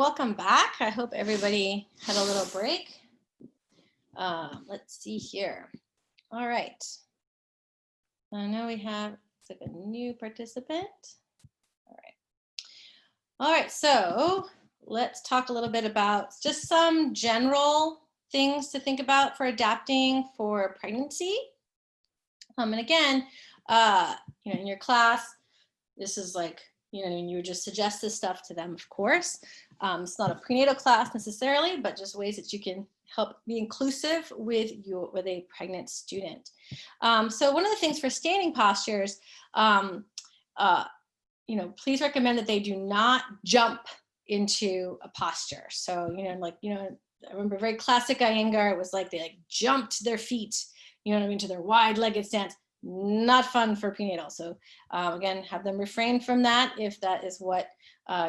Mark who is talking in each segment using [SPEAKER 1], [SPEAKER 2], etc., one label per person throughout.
[SPEAKER 1] welcome back. I hope everybody had a little break. Let's see here. All right. I know we have like a new participant. All right, so let's talk a little bit about just some general things to think about for adapting for pregnancy. And again, in your class, this is like, you would just suggest this stuff to them, of course. It's not a prenatal class necessarily, but just ways that you can help be inclusive with a pregnant student. So one of the things for standing postures, please recommend that they do not jump into a posture. So, I remember very classic Iyengar, it was like they jumped their feet, to their wide-legged stance. Not fun for prenatal. So again, have them refrain from that if that is what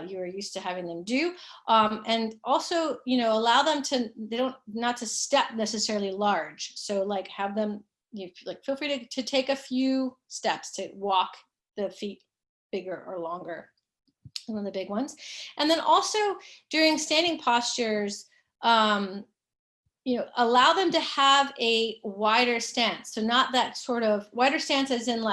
[SPEAKER 1] you are used to having them do. And also, allow them not to step necessarily large. So have them, feel free to take a few steps to walk the feet bigger or longer, one of the big ones. And then also during standing postures, allow them to have a wider stance. So not that sort of wider stance as in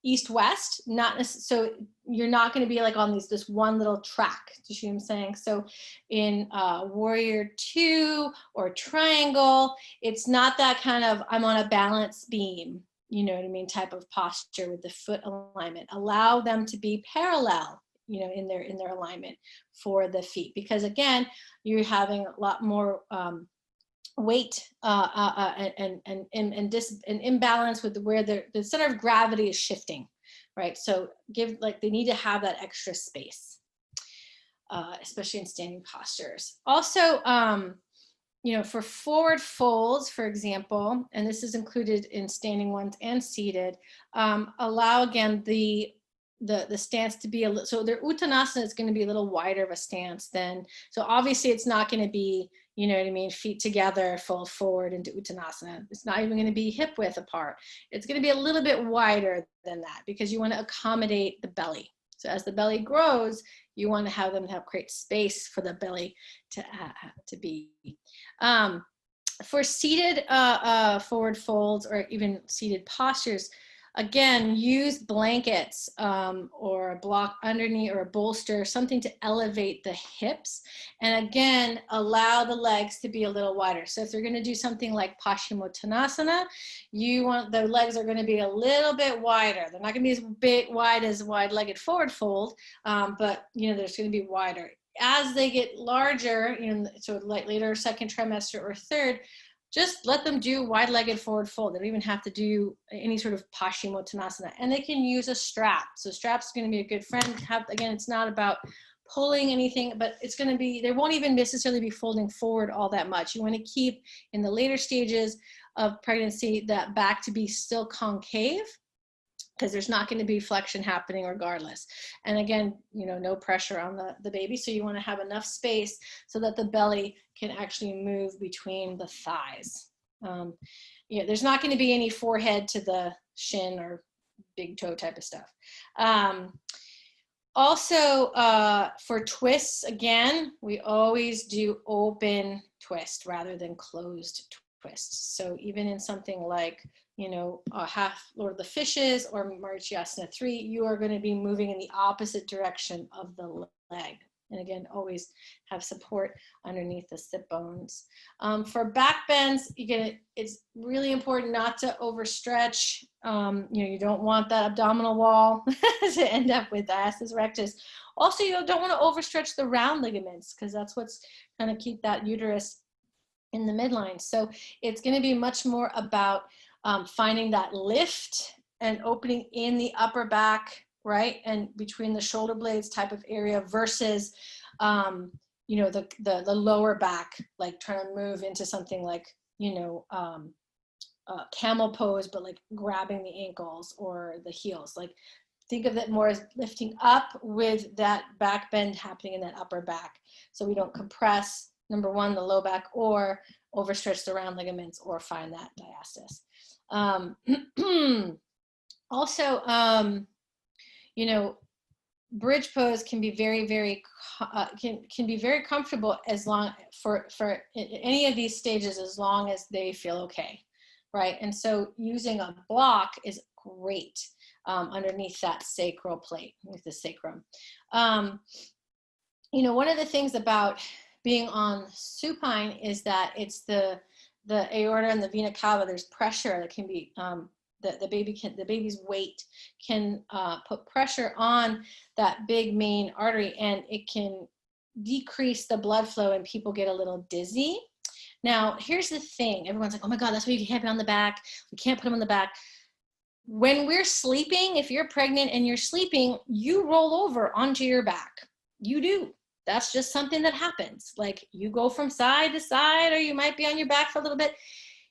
[SPEAKER 1] east-west, so you're not going to be on this one little track. Do you see what I'm saying? So in warrior 2 or triangle, it's not that kind of I'm on a balance beam, type of posture with the foot alignment. Allow them to be parallel, in their alignment for the feet, because again, you're having a lot more weight and imbalance with where the center of gravity is shifting, right? So they need to have that extra space, especially in standing postures. Also, for forward folds, for example, and this is included in standing ones and seated, allow again the stance to be so their uttanasana is going to be a little wider of a stance than, so obviously it's not going to be, feet together, fold forward into uttanasana. It's not even going to be hip width apart. It's going to be a little bit wider than that because you want to accommodate the belly. So as the belly grows, you want to have them create space for the belly to be. For seated forward folds or even seated postures, again, use blankets or a block underneath or a bolster, something to elevate the hips. And again, allow the legs to be a little wider. So if they're going to do something like Paschimottanasana, the legs are going to be a little bit wider. They're not going to be as big wide as wide-legged forward fold, but they're going to be wider. As they get larger, so later second trimester or third, just let them do wide-legged forward fold. They don't even have to do any sort of Paschimottanasana. And they can use a strap. So strap's going to be a good friend. Again, it's not about pulling anything, but it's going to be, they won't even necessarily be folding forward all that much. You want to keep, in the later stages of pregnancy, that back to be still concave, because there's not going to be flexion happening regardless. And again, no pressure on the baby. So you want to have enough space so that the belly can actually move between the thighs. There's not going to be any forehead to the shin or big toe type of stuff. Also, for twists, again, we always do open twist rather than closed twist. So even in something like, half Lord of the Fishes or Marichyasana 3, you are going to be moving in the opposite direction of the leg. And again, always have support underneath the sit bones. For back bends, it's really important not to overstretch. You don't want that abdominal wall to end up with diastasis rectus. Also, you don't want to overstretch the round ligaments because that's what's going to keep that uterus in the midline. So it's going to be much more about finding that lift and opening in the upper back, right, and between the shoulder blades type of area versus, the lower back, like trying to move into something like, camel pose, but grabbing the ankles or the heels. Think of it more as lifting up with that back bend happening in that upper back, so we don't compress, number one, the low back, or overstretch the round ligaments or find that diastasis. Also, bridge pose can be very can be very comfortable as long for any of these stages, as long as they feel okay, right? And so using a block is great underneath that sacral plate, with the sacrum. You know, one of the things about being on supine is that it's the aorta and the vena cava. There's pressure that can be the baby's weight can put pressure on that big main artery, and it can decrease the blood flow, and people get a little dizzy. Now, here's the thing. Everyone's like, oh my God, that's why you can't be on the back. We can't put them on the back. When we're sleeping, if you're pregnant and you're sleeping, you roll over onto your back. You do. That's just something that happens. Like, you go from side to side, or you might be on your back for a little bit.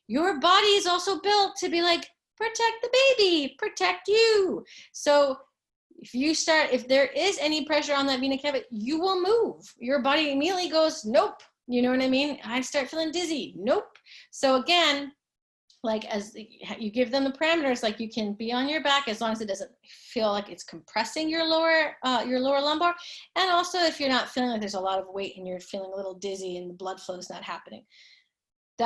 [SPEAKER 1] Your body is also built to be like, protect the baby, protect you. So if there is any pressure on that vena cava, you will move. Your body immediately goes, nope. You know what I mean? I start feeling dizzy. Nope. So again, like, as you give them the parameters, like, you can be on your back as long as it doesn't feel like it's compressing your lower lumbar. And also, if you're not feeling like there's a lot of weight and you're feeling a little dizzy and the blood flow is not happening, they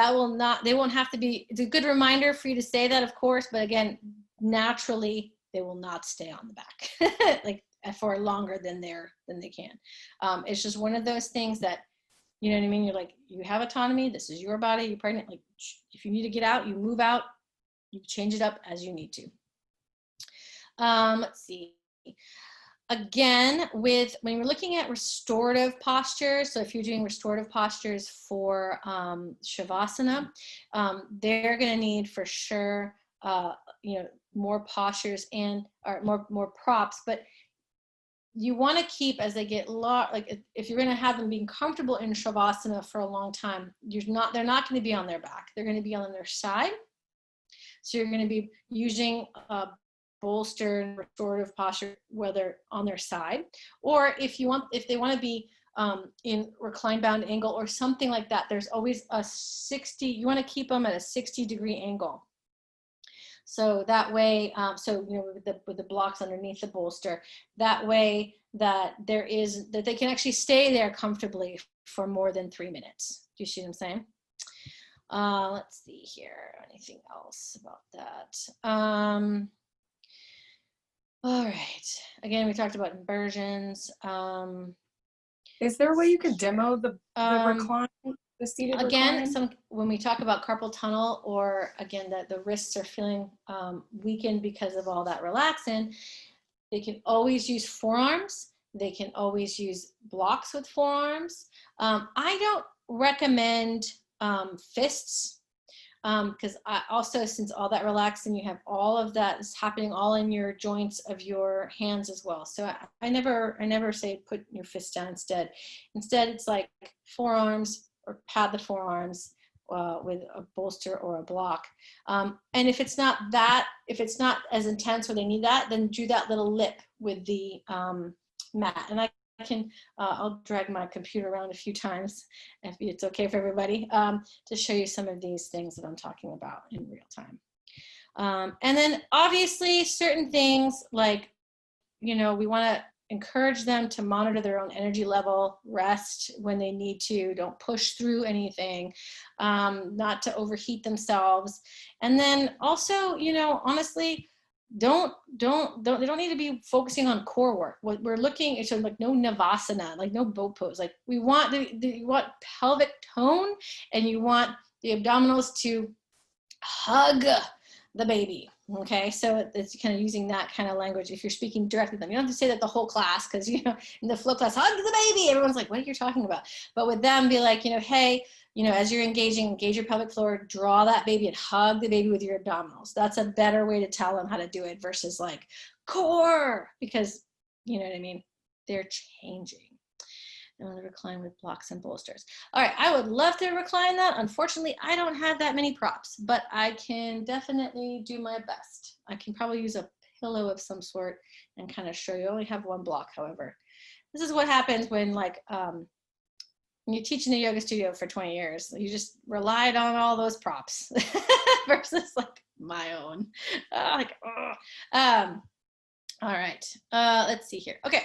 [SPEAKER 1] won't have to be. It's a good reminder for you to say that, of course, but again, naturally, they will not stay on the back like for longer than they can. It's just one of those things that, you know what I mean? You're like, you have autonomy. This is your body. You're pregnant. Like, if you need to get out, you move out. You change it up as you need to. Let's see. Again, when we're looking at restorative postures, so if you're doing restorative postures for Shavasana, they're going to need for sure, more postures or more props, but you want to keep, as they get like, if you're going to have them being comfortable in Shavasana for a long time, they're not going to be on their back. They're going to be on their side. So you're going to be using bolster and restorative posture, whether on their side, or if they want to be in reclined bound angle or something like that, there's always a 60, you want to keep them at a 60-degree angle. So that way, with the blocks underneath the bolster, that way that they can actually stay there comfortably for more than 3 minutes. Do you see what I'm saying? Let's see here. Anything else about that? All right. Again, we talked about inversions.
[SPEAKER 2] Is there a way you could demo the recline? The seated
[SPEAKER 1] again,
[SPEAKER 2] recline?
[SPEAKER 1] when we talk about carpal tunnel, or again that the wrists are feeling weakened because of all that relaxin, they can always use forearms. They can always use blocks with forearms. I don't recommend fists, because also, since all that relaxing, you have all of that is happening all in your joints of your hands as well. So I never say put your fist down instead. Instead, it's like forearms, or pad the forearms with a bolster or a block. And if it's not as intense where they need that, then do that little lip with the mat. And I'll drag my computer around a few times, if it's okay for everybody, to show you some of these things that I'm talking about in real time. And then obviously certain things like, we want to encourage them to monitor their own energy level, rest when they need to, don't push through anything, not to overheat themselves. And then also, honestly, they don't need to be focusing on core work. What we're looking is like no navasana, like no boat pose. Like we want you want pelvic tone, and you want the abdominals to hug the baby. Okay, so it's kind of using that kind of language if you're speaking directly to them. You don't have to say that the whole class, because in the flow class, hug the baby, everyone's like, what are you talking about? But with them, be like, hey, as you're engage your pelvic floor, draw that baby and hug the baby with your abdominals. That's a better way to tell them how to do it versus like core, because you know what I mean? They're changing. I want to recline with blocks and bolsters. All right, I would love to recline that. Unfortunately, I don't have that many props, but I can definitely do my best. I can probably use a pillow of some sort and kind of show you. I only have one block, however. This is what happens when when you're teaching a yoga studio for 20 years. You just relied on all those props versus like my own. All right, let's see here. Okay,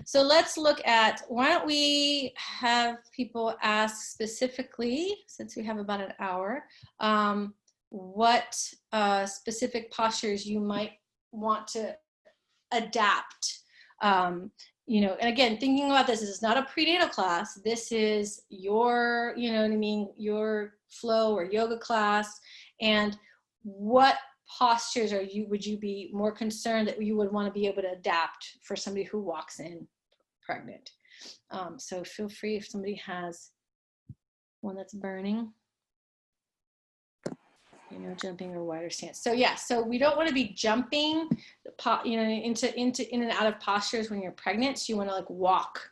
[SPEAKER 1] so let's look at, why don't we have people ask specifically, since we have about an hour, what specific postures you might want to adapt. You know, and again, thinking about this is not a prenatal class. This is your, you know what I mean, your flow or yoga class. And what postures would you be more concerned that you would want to be able to adapt for somebody who walks in pregnant? So feel free if somebody has one that's burning. You know, jumping or wider stance. So yeah, so we don't want to be jumping, you know, into in and out of postures when you're pregnant. So you want to like walk,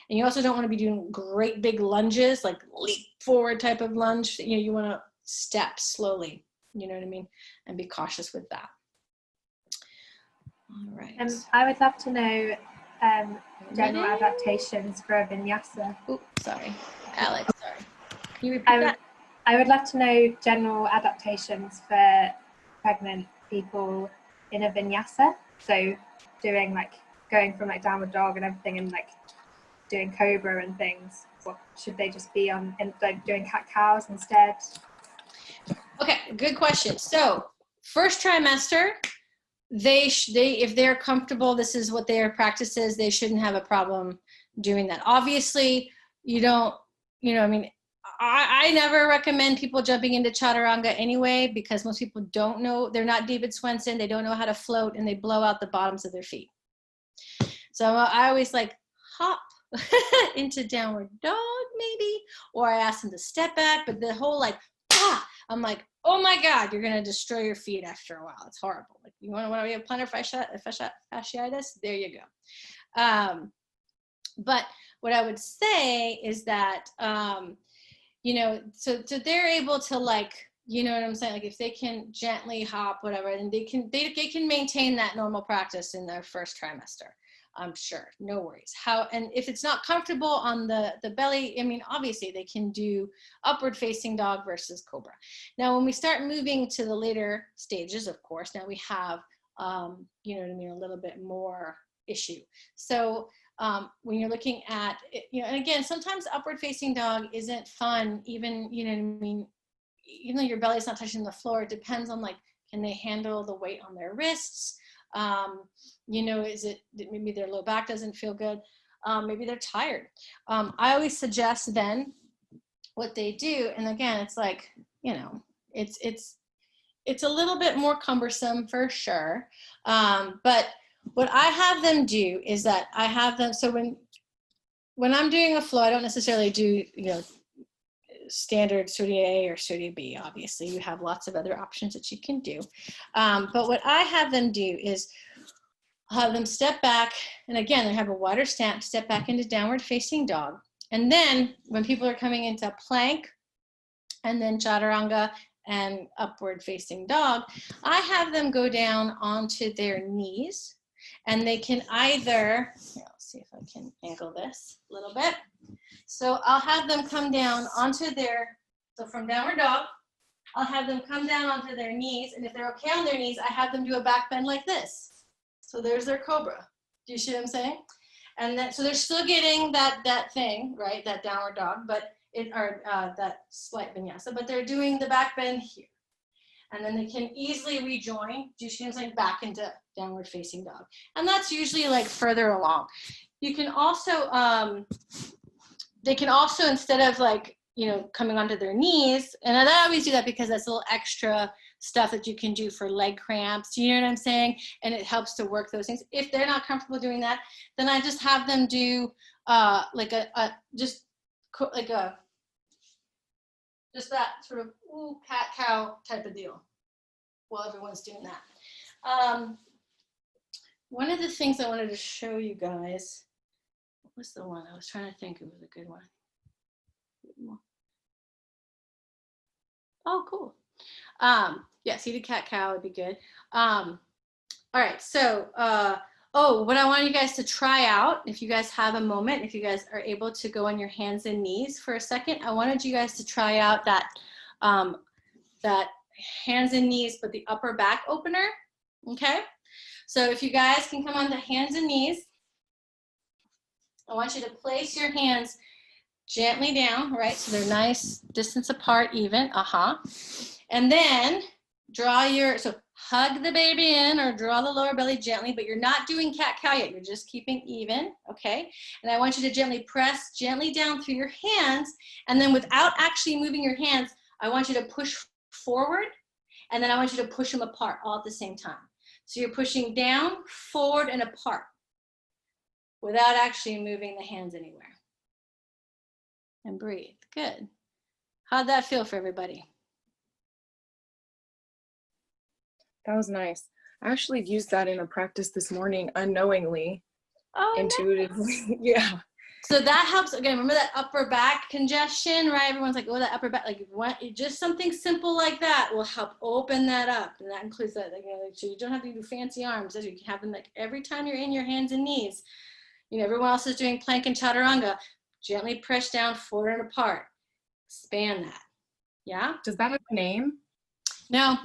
[SPEAKER 1] and you also don't want to be doing great big lunges, like leap forward type of lunge. You know, you want to step slowly. You know what I mean, and be cautious with that. All right.
[SPEAKER 3] I would love to know general adaptations for a vinyasa.
[SPEAKER 1] Oh, sorry, Alex. Sorry. Can you repeat that?
[SPEAKER 3] I would love to know general adaptations for pregnant people in a vinyasa. So doing like going from like downward dog and everything, and like doing cobra and things. What should they just be on, and like doing cat cows instead?
[SPEAKER 1] Okay, good question. So first trimester, they if they're comfortable, this is what their practice is, they shouldn't have a problem doing that. Obviously, you don't, you know, I mean, I never recommend people jumping into chaturanga anyway, because most people don't know, they're not David Swenson, they don't know how to float, and they blow out the bottoms of their feet. So I always like hop into downward dog maybe, or I ask them to step back, but the whole like, I'm like, oh my God, you're gonna destroy your feet after a while. It's horrible. Like, you want to have plantar fasciitis? There you go. But what I would say is that, you know, so they're able to, like, you know what I'm saying? Like if they can gently hop, whatever, then they can maintain that normal practice in their first trimester. I'm sure, no worries. And if it's not comfortable on the belly, I mean, obviously they can do upward facing dog versus cobra. Now, when we start moving to the later stages, of course, now we have, you know what I mean, a little bit more issue. So when you're looking at, you know, and again, sometimes upward facing dog isn't fun, even, you know what I mean, even though your belly's not touching the floor, it depends on like, can they handle the weight on their wrists? You know, is it maybe their low back doesn't feel good? Maybe they're tired. I always suggest then what they do, and again, it's like, you know, it's a little bit more cumbersome for sure. But what I have them do is that I have them, so when I'm doing a flow, I don't necessarily do, you know, standard Surya A or Surya B. Obviously, you have lots of other options that you can do. But what I have them do is I'll have them step back, and again, they have a wider stance, step back into downward facing dog. And then when people are coming into plank and then chaturanga and upward facing dog, I have them go down onto their knees, and they can either, here, let's see if I can angle this a little bit. So I'll have them come down onto their, so from downward dog, I'll have them come down onto their knees, and if they're okay on their knees, I have them do a back bend like this. So there's their cobra. Do you see what I'm saying? And then, so they're still getting that thing, right? That downward dog, but that slight vinyasa, but they're doing the back bend here. And then they can easily rejoin, do you see what I'm saying? Back into downward facing dog. And that's usually like further along. You can also, they can also, instead of like, you know, coming onto their knees, and I always do that because that's a little extra stuff that you can do for leg cramps, you know what I'm saying? And it helps to work those things. If they're not comfortable doing that, then I just have them do like just that sort of cat cow type of deal while everyone's doing that. One of the things I wanted to show you guys, what was the one? I was trying to think it was a good one. Oh, cool. Yeah, seated cat cow would be good. All right, so what I want you guys to try out, if you guys have a moment, if you guys are able to go on your hands and knees for a second, I wanted you guys to try out that that hands and knees, but the upper back opener. Okay, So if you guys can come on to hands and knees, I want you to place your hands gently down, right? So they're nice distance apart, even, And then draw so hug the baby in or draw the lower belly gently, but you're not doing cat-cow yet. You're just keeping even, okay? And I want you to gently press gently down through your hands. And then without actually moving your hands, I want you to push forward. And then I want you to push them apart all at the same time. So you're pushing down, forward, and apart without actually moving the hands anywhere. And breathe. Good. How'd that feel for everybody?
[SPEAKER 2] That was nice. I actually used that in a practice this morning unknowingly, intuitively. Nice. Yeah.
[SPEAKER 1] So that helps. Again, remember that upper back congestion, right? Everyone's like, oh, that upper back, like just something simple like that will help open that up. And that includes that, like, so you don't have to do fancy arms. You can have them like every time you're in your hands and knees. Everyone else is doing plank and chaturanga. Gently press down, forward and apart. Expand that. Yeah?
[SPEAKER 2] Does that have a name?
[SPEAKER 1] No.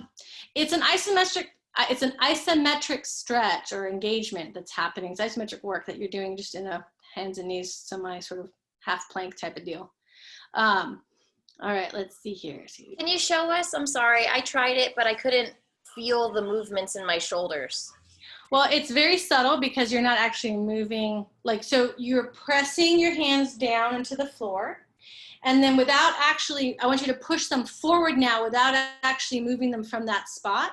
[SPEAKER 1] It's an isometric stretch or engagement that's happening. It's isometric work that you're doing just in a hands and knees, semi sort of half plank type of deal. All right, let's see here.
[SPEAKER 4] Can you show us? I'm sorry, I tried it, but I couldn't feel the movements in my shoulders.
[SPEAKER 1] Well, it's very subtle because you're not actually moving, so you're pressing your hands down into the floor. And then without actually, I want you to push them forward now without actually moving them from that spot.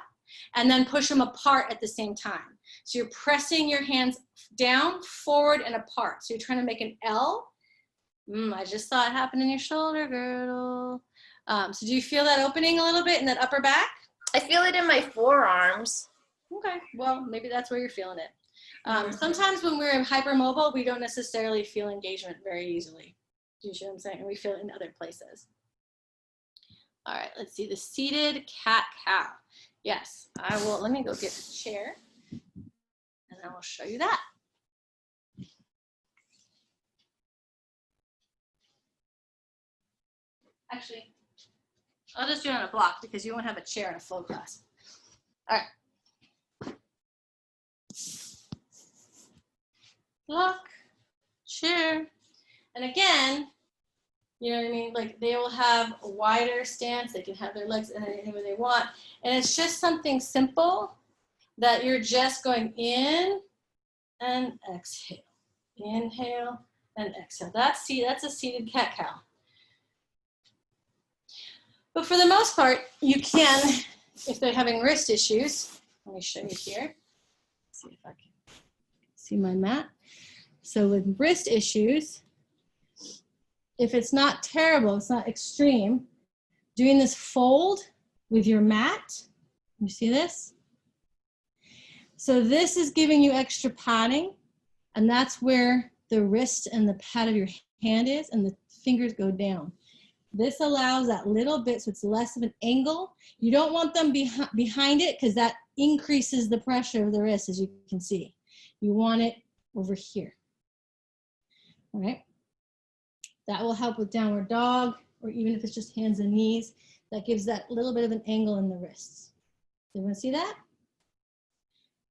[SPEAKER 1] And then push them apart at the same time. So you're pressing your hands down, forward, and apart. So you're trying to make an L. I just saw it happen in your shoulder girdle. So do you feel that opening a little bit in that upper back?
[SPEAKER 4] I feel it in my forearms.
[SPEAKER 1] Okay, well, maybe that's where you're feeling it. Sometimes when we're hypermobile, we don't necessarily feel engagement very easily. Do you see what I'm saying? And we feel it in other places. All right, let's see the seated cat-cow. Yes, I will. Let me go get a chair and I will show you that. Actually, I'll just do it on a block because you won't have a chair in a flow class. All right. Block, chair. And again, you know what I mean? Like they will have a wider stance. They can have their legs anywhere they want. And it's just something simple that you're just going in and exhale. Inhale and exhale. That's a seated cat-cow. But for the most part, you can, if they're having wrist issues, let me show you here. Let's see if I can see my mat. So with wrist issues, if it's not terrible, it's not extreme, doing this fold with your mat, you see this? So this is giving you extra padding, and that's where the wrist and the pad of your hand is, and the fingers go down. This allows that little bit, so it's less of an angle. You don't want them behind it because that increases the pressure of the wrist, as you can see. You want it over here. All right? That will help with downward dog, or even if it's just hands and knees, that gives that little bit of an angle in the wrists. Everyone see that?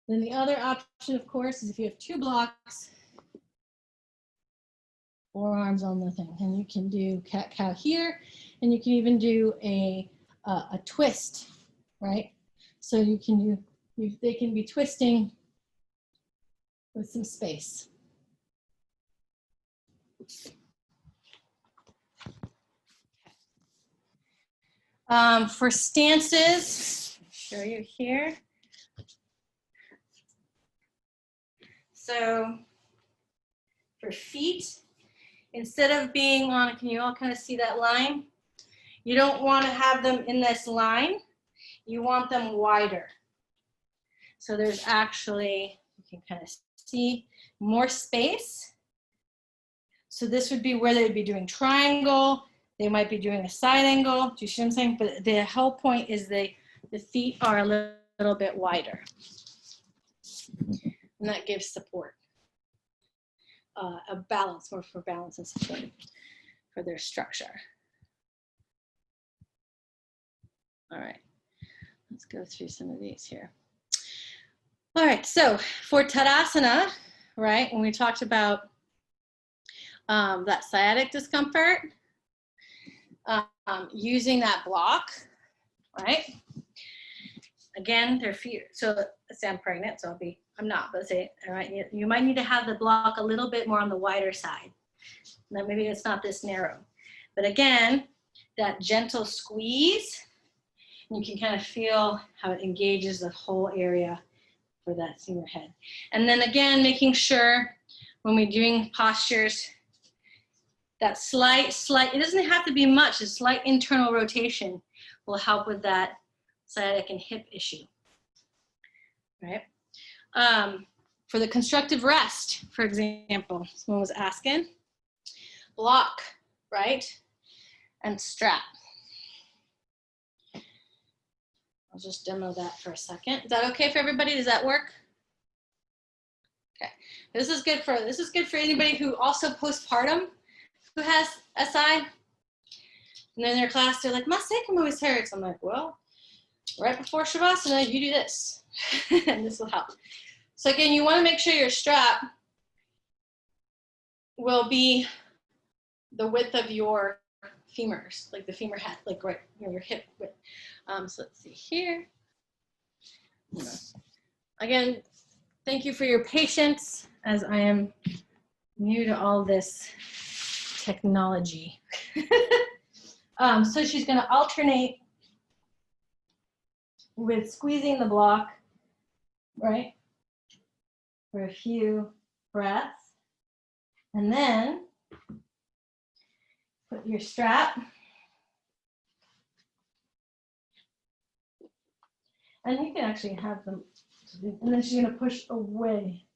[SPEAKER 1] Then the other option, of course, is if you have two blocks, forearms on the thing, and you can do cat-cow here, and you can even do a twist, right? So you can do, they can be twisting with some space. For stances, I'll show you here. So for feet, instead of being on, can you all kind of see that line? You don't want to have them in this line. You want them wider. So there's actually, you can kind of see more space. So this would be where they'd be doing triangle. They might be doing a side angle. Do you see what I'm saying? But the whole point is the feet are a little bit wider. And that gives support. A balance, more for balance and support for their structure. All right, let's go through some of these here. All right, so for Tadasana, right, when we talked about that sciatic discomfort, using that block, right? Again, their feet, so let's say I'm pregnant, so I'm not, but say, all right, you might need to have the block a little bit more on the wider side. Now maybe it's not this narrow, but again, that gentle squeeze, you can kind of feel how it engages the whole area for that senior head. And then again, making sure when we're doing postures, that slight, it doesn't have to be much, a slight internal rotation will help with that sciatic and hip issue, right? For the constructive rest, for example, someone was asking, block, right? And strap. I'll just demo that for a second. Is that okay for everybody? Does that work? Okay. This is good for anybody who also postpartum, who has SI. And then in their class, they're like, my sacrum always hurts. I'm like, well, right before Shavasana, you do this, and this will help. So again, you want to make sure your strap will be the width of your femurs, like the femur head, like right, your hip width. So let's see here. Again, thank you for your patience as I am new to all this technology. So she's going to alternate with squeezing the block, right, for a few breaths. And then put your strap. And you can actually have them, and then she's going to push away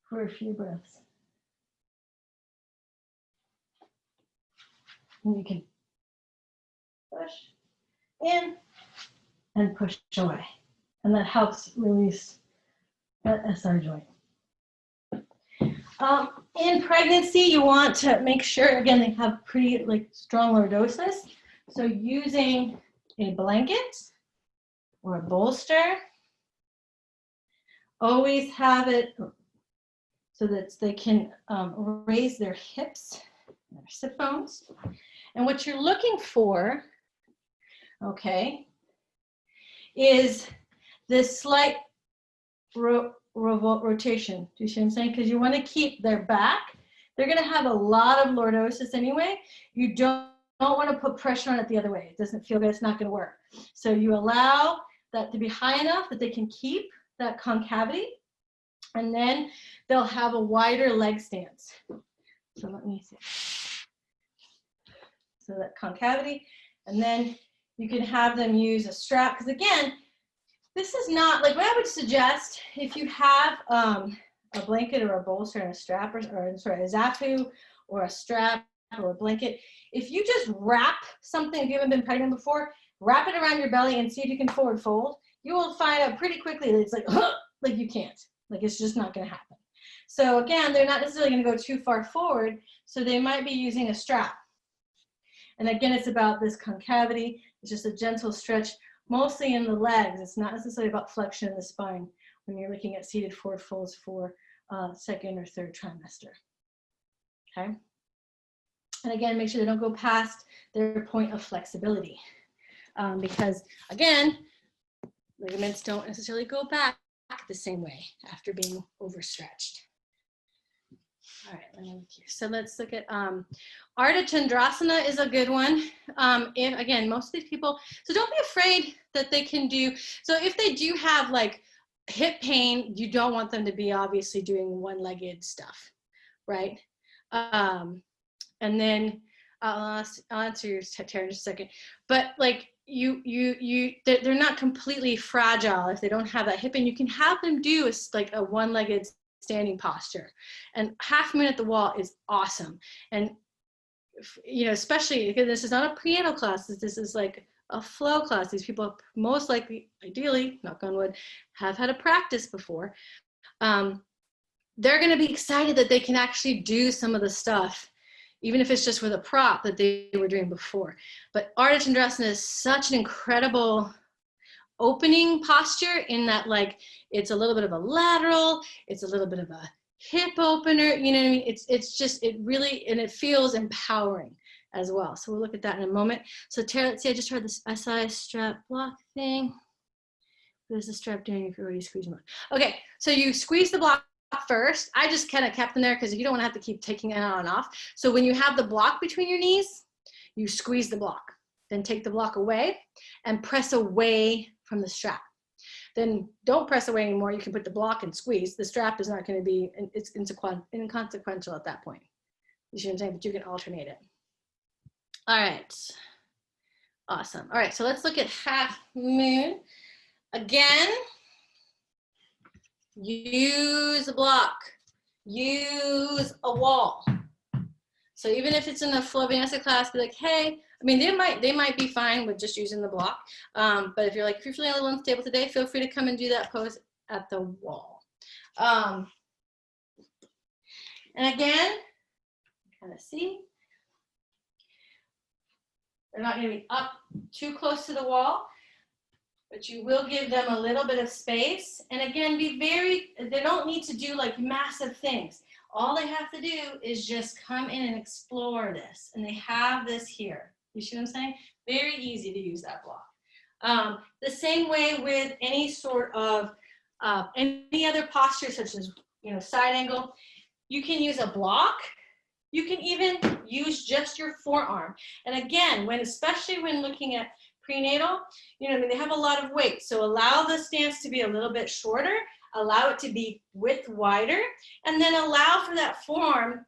[SPEAKER 1] for a few breaths. And you can push in and push away. And that helps release that SR joint. In pregnancy, you want to make sure, again, they have pretty strong lordosis. So using a blanket or a bolster, always have it so that they can raise their hips, their sit bones. And what you're looking for, okay, is this slight rotation. Do you see what I'm saying? Because you want to keep their back. They're going to have a lot of lordosis anyway. You don't want to put pressure on it the other way. It doesn't feel good. It's not going to work. So you allow that to be high enough that they can keep that concavity, and then they'll have a wider leg stance. So let me see. So that concavity, and then you can have them use a strap, because again, this is not like what I would suggest if you have a blanket or a bolster and a strap, or sorry, a zafu or a strap or a blanket. If you just wrap something, if you haven't been pregnant before, wrap it around your belly and see if you can forward fold. You will find out pretty quickly that it's like you can't. Like it's just not going to happen. So again, they're not necessarily going to go too far forward, so they might be using a strap. And again, it's about this concavity. It's just a gentle stretch, mostly in the legs. It's not necessarily about flexion in the spine when you're looking at seated forward folds for second or third trimester. Okay. And again, make sure they don't go past their point of flexibility, because again, ligaments don't necessarily go back the same way after being overstretched. All right, let me look here. So let's look at Ardha Chandrasana is a good one. Again, most of these people, so don't be afraid that they can do, so if they do have like hip pain, you don't want them to be obviously doing one-legged stuff, right? And then I'll answer your Tara in just a second, but like they're not completely fragile if they don't have that hip, and you can have them do like a one-legged standing posture, and half moon at the wall is awesome. And you know, especially because this is not a prenatal class, this is like a flow class. These people most likely, ideally, knock on wood, have had a practice before. They're going to be excited that they can actually do some of the stuff, even if it's just with a prop that they were doing before. But Ardha Chandrasana is such an incredible opening posture in that, like, it's a little bit of a lateral, it's a little bit of a hip opener, you know what I mean? It's just, it really, and it feels empowering as well. So we'll look at that in a moment. So Tara, let's see, I just heard this SI strap block thing. What is the strap doing if you're already squeezing it? Okay, so you squeeze the block first. I just kind of kept them there because you don't want to have to keep taking it on and off. So when you have the block between your knees, you squeeze the block. Then take the block away and press away from the strap. Then don't press away anymore. You can put the block and squeeze. The strap is not going to be, it's inconsequential at that point. You see what I'm saying? But you can alternate it. All right. Awesome. All right, so let's look at half moon. Again, use a block, use a wall. So even if it's in a flow vinyasa class, be like, hey, I mean, they might be fine with just using the block. But if you're feeling a little unstable today, feel free to come and do that pose at the wall. And again, kind of see, they're not going to be up too close to the wall, but you will give them a little bit of space. And again, they don't need to do like massive things. All they have to do is just come in and explore this. And they have this here. You see what I'm saying? Very easy to use that block. The same way with any sort of, any other posture, such as, you know, side angle, you can use a block. You can even use just your forearm. And again, especially when looking at prenatal, you know, I mean, they have a lot of weight. So allow the stance to be a little bit shorter, allow it to be width wider, and then allow for that forearm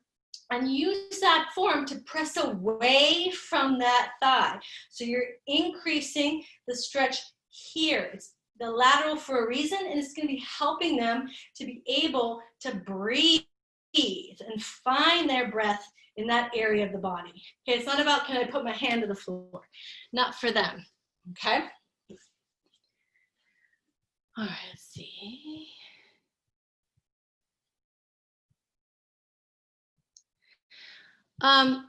[SPEAKER 1] and use that forearm to press away from that thigh. So you're increasing the stretch here. It's the lateral for a reason, and it's going to be helping them to be able to breathe and find their breath in that area of the body. Okay, it's not about, can I put my hand to the floor? Not for them. Okay. All right, let's see.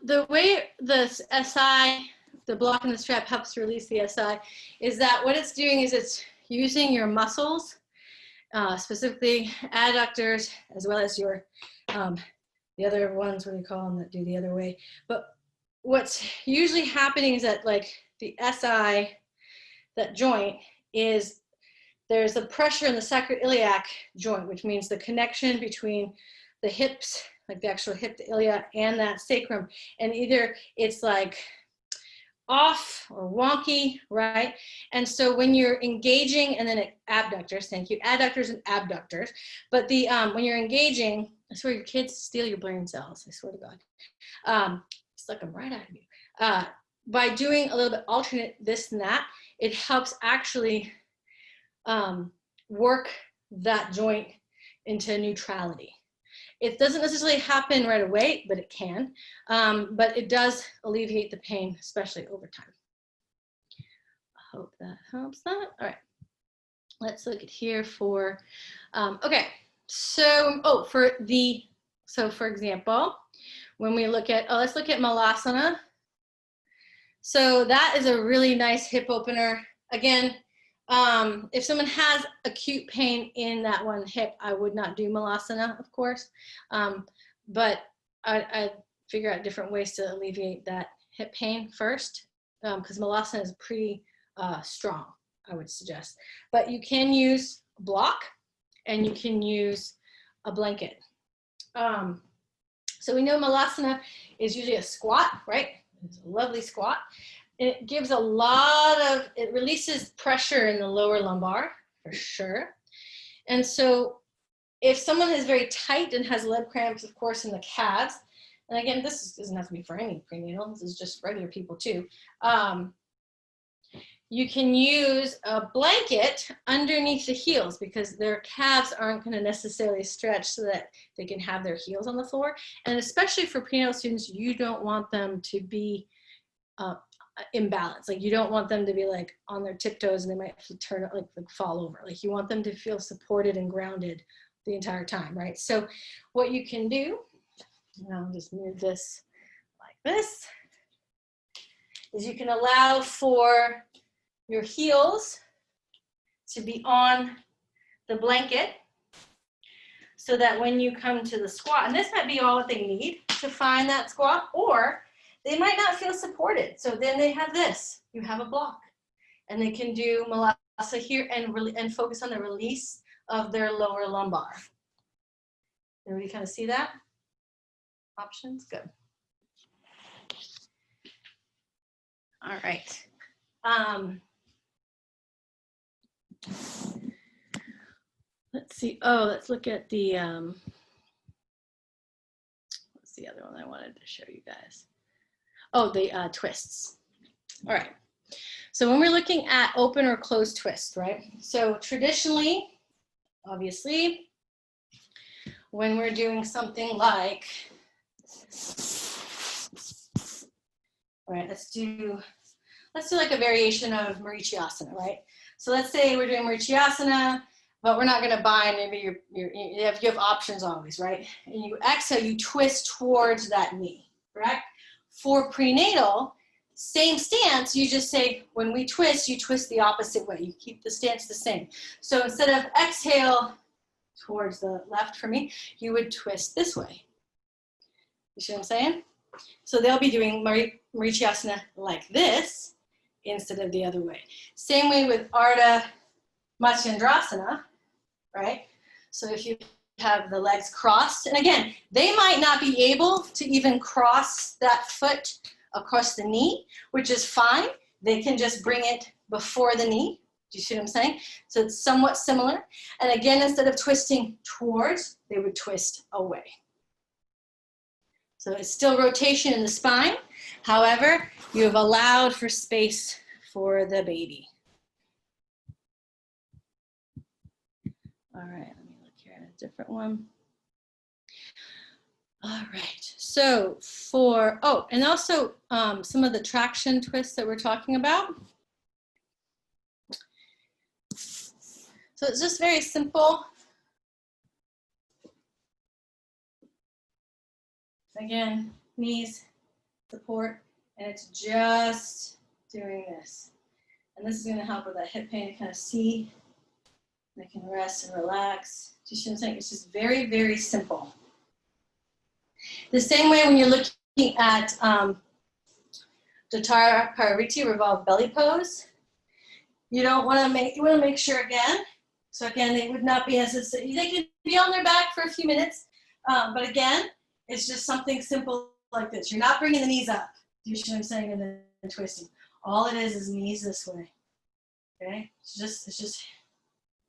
[SPEAKER 1] The way the SI, the block and the strap helps to release the SI, is that what it's doing is it's using your muscles, specifically adductors, as well as your, the other ones, what do you call them, that do the other way. But what's usually happening is that, like, the SI, that joint, is there's a pressure in the sacroiliac joint, which means the connection between the hips, like the actual hip, the iliac, and that sacrum. And either it's like off or wonky, right? And so when you're engaging, and then abductors, thank you, adductors and abductors. But the when you're engaging, I swear your kids steal your brain cells, I swear to God. Suck them right out of you. By doing a little bit alternate this and that, it helps actually work that joint into neutrality. It doesn't necessarily happen right away, but it can. But it does alleviate the pain, especially over time. I hope that helps that. All right, let's look at here for, okay. So, for example, when we look at, let's look at Malasana. So that is a really nice hip opener. Again, if someone has acute pain in that one hip, I would not do Malasana, of course. But I figure out different ways to alleviate that hip pain first, because Malasana is pretty strong, I would suggest. But you can use a block, and you can use a blanket. So we know Malasana is usually a squat, right? It's a lovely squat. It gives a lot of, it releases pressure in the lower lumbar, for sure. And so if someone is very tight and has leg cramps, of course, in the calves, and again, this doesn't have to be for any prenatal, this is just regular people too. You can use a blanket underneath the heels, because their calves aren't going to necessarily stretch so that they can have their heels on the floor. And especially for prenatal students, you don't want them to be imbalanced. Like, you don't want them to be like on their tiptoes and they might turn like fall over. Like, you want them to feel supported and grounded the entire time, right? So what you can do, and I'll just move this like this, is you can allow for your heels to be on the blanket so that when you come to the squat, and this might be all that they need to find that squat, or they might not feel supported. So then they have this, you have a block, and they can do Vinyasa here and focus on the release of their lower lumbar. Everybody kind of see that? Options, good. All right. Let's see. Oh, let's look at the, what's the other one I wanted to show you guys? Oh, the twists. All right. So when we're looking at open or closed twist, right? So traditionally, obviously, when we're doing something like, all right, let's do like a variation of Marichiasana, right? So let's say we're doing Marichiasana, but we're not going to bind. Maybe you have options always, right? And you exhale, you twist towards that knee, correct? For prenatal, same stance, you just say, when we twist, you twist the opposite way. You keep the stance the same. So instead of exhale towards the left for me, you would twist this way. You see what I'm saying? So they'll be doing Marichiasana like this instead of the other way. Same way with Ardha Matsyendrasana, right? So if you have the legs crossed, and again, they might not be able to even cross that foot across the knee, which is fine. They can just bring it before the knee. Do you see what I'm saying? So it's somewhat similar. And again, instead of twisting towards, they would twist away. So it's still rotation in the spine. However, you have allowed for space for the baby. All right, let me look here at a different one. All right, so for, oh, and also some of the traction twists that we're talking about. So it's just very simple. Again, knees, support, and it's just doing this. And this is going to help with that hip pain to kind of see. They can rest and relax. Do you see what I'm saying? It's just very, very simple. The same way when you're looking at Dattara Parivritti, revolved belly pose, you want to make sure again. So again, they would not be necessary. They can be on their back for a few minutes, but again, it's just something simple like this. You're not bringing the knees up. Do you see what I'm saying? And then twisting. All it is knees this way. Okay? It's just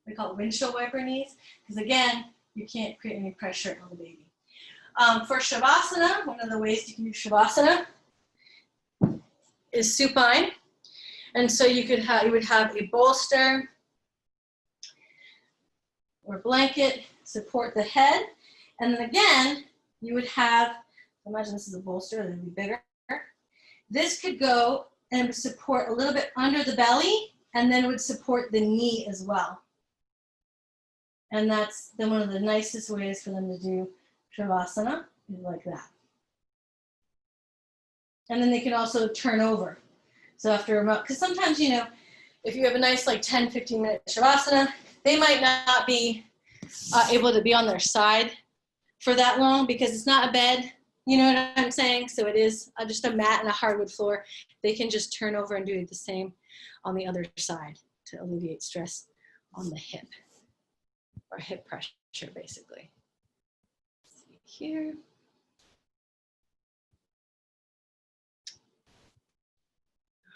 [SPEAKER 1] we call it windshield wiper knees, because again, you can't create any pressure on the baby. For Shavasana, one of the ways you can do Shavasana is supine. And so you would have a bolster or blanket support the head. And then again, you would have, imagine this is a bolster, that would be bigger. This could go and support a little bit under the belly, and then would support the knee as well. And that's then one of the nicest ways for them to do Shavasana, is like that. And then they can also turn over. So after, because sometimes, if you have a nice like 10, 15 minute Shavasana, they might not be able to be on their side for that long because it's not a bed, you know what I'm saying? So it is just a mat and a hardwood floor. They can just turn over and do the same on the other side to alleviate stress on the hip, or hip pressure basically. Let's see here.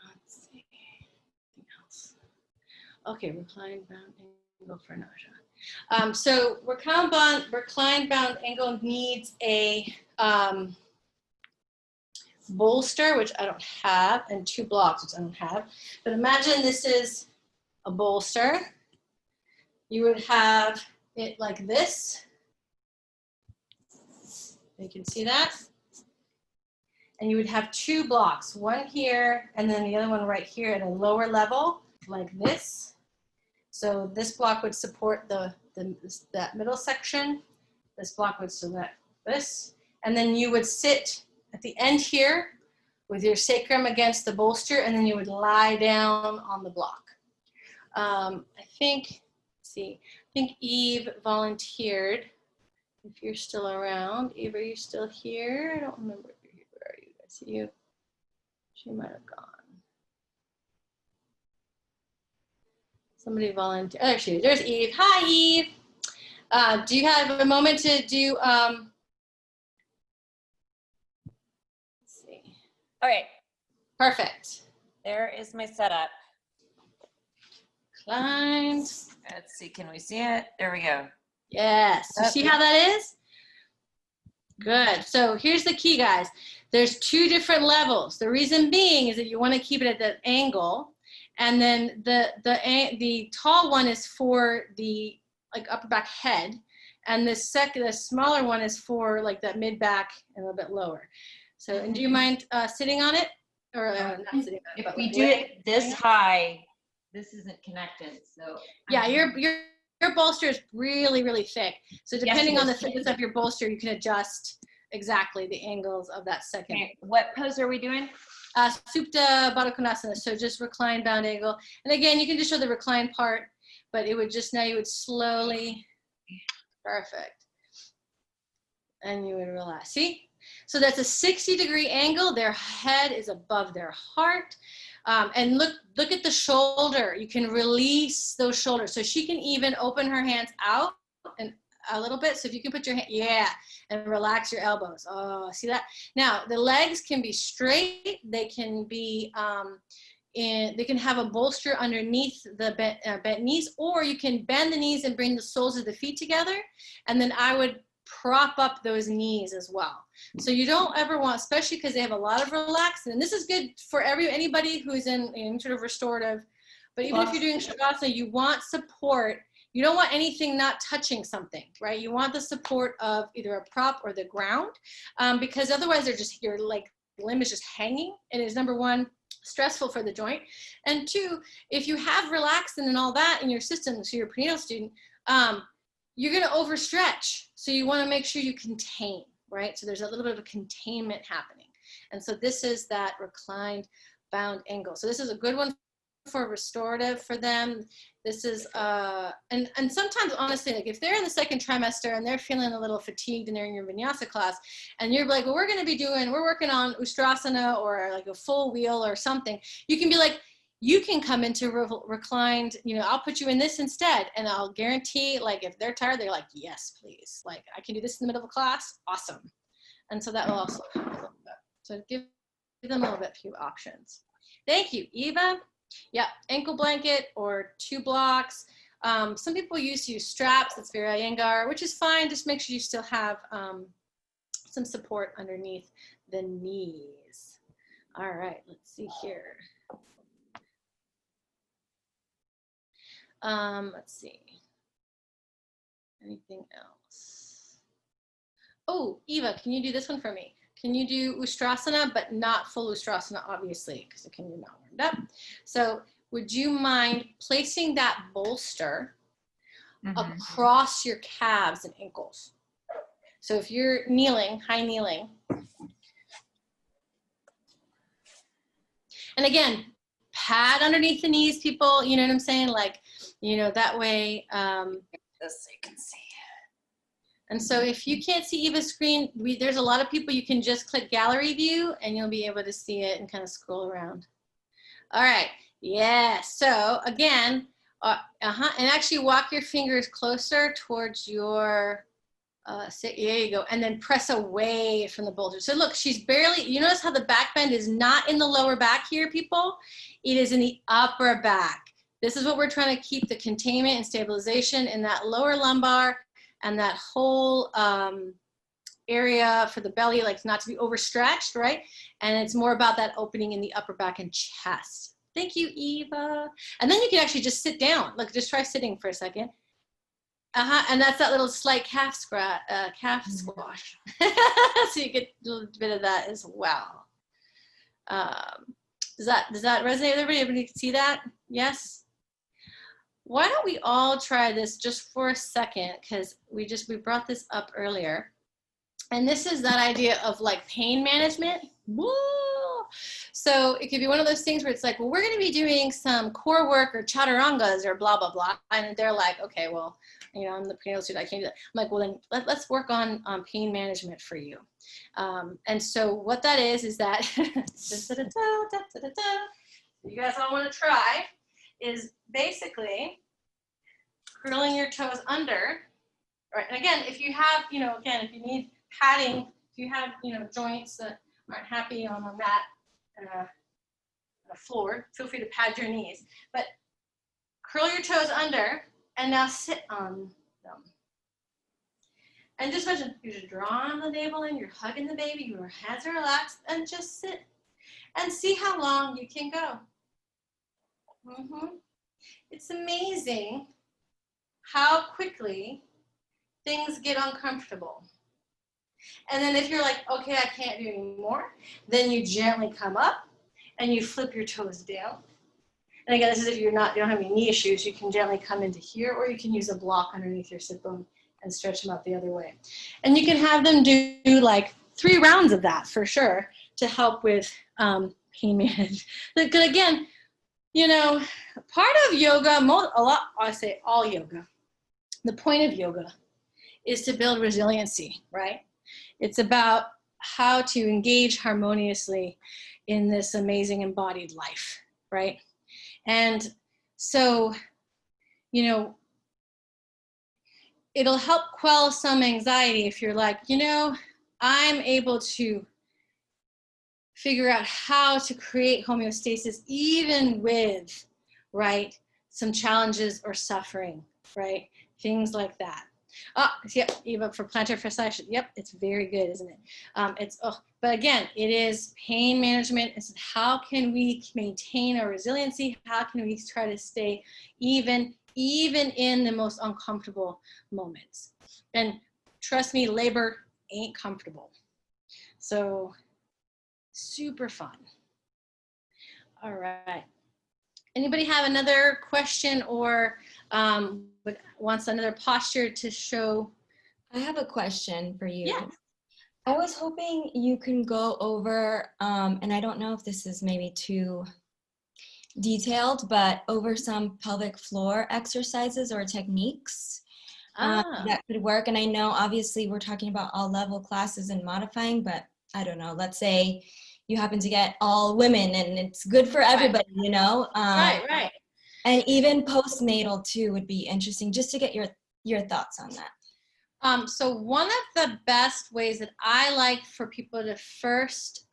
[SPEAKER 1] Let's see, anything else? Okay, reclined bound angle for nausea. So reclined bound angle needs a bolster, which I don't have, and 2 blocks, which I don't have. But imagine this is a bolster. You would have it like this. You can see that. And you would have 2 blocks, one here and then the other one right here at a lower level, like this. So this block would support that middle section. This block would support this. And then you would sit at the end here with your sacrum against the bolster, and then you would lie down on the block. I think, let's see, I think Eve volunteered. If you're still around, Eve, are you still here? I don't remember. Where are you? I see you. She might have gone. Somebody volunteered. Oh, there she is. There's Eve. Hi, Eve. Do you have a moment to do, let's see.
[SPEAKER 5] All right.
[SPEAKER 1] Perfect.
[SPEAKER 5] There is my setup.
[SPEAKER 1] Reclined.
[SPEAKER 5] Let's see, can we see it? There we go.
[SPEAKER 1] Yes. You see how that is? Good. So here's the key, guys. There's 2 different levels. The reason being is that you want to keep it at that angle, and then the tall one is for the like upper back head, and the smaller one is for like that mid back and a little bit lower. So, and do you mind sitting on it, or not sitting on it?
[SPEAKER 5] If we do it this high, this isn't connected. So
[SPEAKER 1] yeah, your bolster is really, really thick. So depending on the thickness of your bolster, you can adjust exactly the angles of that second.
[SPEAKER 5] Okay. What pose are we doing?
[SPEAKER 1] Supta Baddha Konasana, so just reclined bound angle. And again, you can just show the reclined part, but it would just, now you would slowly, perfect. And you would relax, see? So that's a 60-degree angle. Their head is above their heart. And look at the shoulder. You can release those shoulders. So she can even open her hands out and a little bit. So if you can put your hand, yeah, and relax your elbows. Oh, see that? Now the legs can be straight. They can be they can have a bolster underneath the bent knees, or you can bend the knees and bring the soles of the feet together. And then I would prop up those knees as well. So you don't ever want, especially because they have a lot of relaxin, and this is good for anybody who's in sort of restorative, but even if you're doing shavasana, you want support. You don't want anything not touching something, right? You want the support of either a prop or the ground, because otherwise they're just, your like limb is just hanging, and it's number 1, stressful for the joint, and 2, if you have relaxin and all that in your system, so you're a prenatal student, you're going to overstretch. So you want to make sure you contain, right? So there's a little bit of a containment happening. And so this is that reclined bound angle. So this is a good one for restorative for them. This is, and sometimes honestly, like if they're in the 2nd trimester and they're feeling a little fatigued and they're in your vinyasa class, and you're like, well, we're working on ustrasana or like a full wheel or something, you can be like, you can come into reclined, I'll put you in this instead. And I'll guarantee, like, if they're tired, they're like, yes, please. Like, I can do this in the middle of class. Awesome. And so that will also help a little bit. So give them a little bit, few options. Thank you, Eva. Yeah, ankle blanket or 2 blocks. Some people use straps. That's very Iyengar, which is fine. Just make sure you still have some support underneath the knees. All right, let's see here. Let's see. Anything else? Oh, Eva, can you do this one for me? Can you do Ustrasana, but not full Ustrasana, obviously, because it can be not warmed up. So would you mind placing that bolster across your calves and ankles? So if you're kneeling, high kneeling, and again, pad underneath the knees, people, you know what I'm saying? Like, that way.
[SPEAKER 5] This so you can see.
[SPEAKER 1] And so if you can't see Eva's screen, there's a lot of people, you can just click gallery view and you'll be able to see it and kind of scroll around. All right, yeah, so again, and actually walk your fingers closer towards your, there you go, and then press away from the boulder. So look, she's barely, you notice how the back bend is not in the lower back here, people? It is in the upper back. This is what we're trying to keep the containment and stabilization in that lower lumbar and that whole area for the belly, like not to be overstretched, right? And it's more about that opening in the upper back and chest. Thank you, Eva. And then you can actually just sit down. Look, just try sitting for a second. And that's that little slight calf squash. So you get a little bit of that as well. Does that resonate with everybody? Everybody see that? Yes? Why don't we all try this just for a second, because we brought this up earlier. And this is that idea of like pain management. Woo! So it could be one of those things where it's like, well, we're going to be doing some core work or chaturangas or blah, blah, blah. And they're like, okay, well, I'm the prenatal student, I can't do that. I'm like, well, then let's work on pain management for you. And so what that is that, you guys all want to try, is basically curling your toes under, right? And again, if you have, if you need padding, if you have, joints that aren't happy on a mat, the floor, feel free to pad your knees, but curl your toes under and now sit on them. And just imagine you're just drawing the navel in, you're hugging the baby, your hands are relaxed, and just sit and see how long you can go. It's amazing how quickly things get uncomfortable. And then if you're like, okay, I can't do anymore, then you gently come up and you flip your toes down. And again, this is if you don't have any knee issues, you can gently come into here, or you can use a block underneath your sit bone and stretch them out the other way. And you can have them do like 3 rounds of that for sure to help with pain management. Because again, part of yoga, I say all yoga, the point of yoga is to build resiliency, right? It's about how to engage harmoniously in this amazing embodied life, right? And so, it'll help quell some anxiety if you're like, I'm able to figure out how to create homeostasis even with, right, some challenges or suffering, right? Things like that. Yep, Eva, for plantar fasciitis. Yep, it's very good, isn't it? But again, it is pain management. It's how can we maintain our resiliency? How can we try to stay even in the most uncomfortable moments? And trust me, labor ain't comfortable. So super fun. All right. Anybody have another question or wants another posture to show?
[SPEAKER 6] I have a question for you.
[SPEAKER 1] Yeah.
[SPEAKER 6] I was hoping you can go over, and I don't know if this is maybe too detailed, but over some pelvic floor exercises or techniques that could work. And I know obviously we're talking about all level classes and modifying, but I don't know, let's say you happen to get all women and it's good for everybody,
[SPEAKER 1] Right.
[SPEAKER 6] And even postnatal too would be interesting, just to get your thoughts on that.
[SPEAKER 1] So one of the best ways that I like for people to first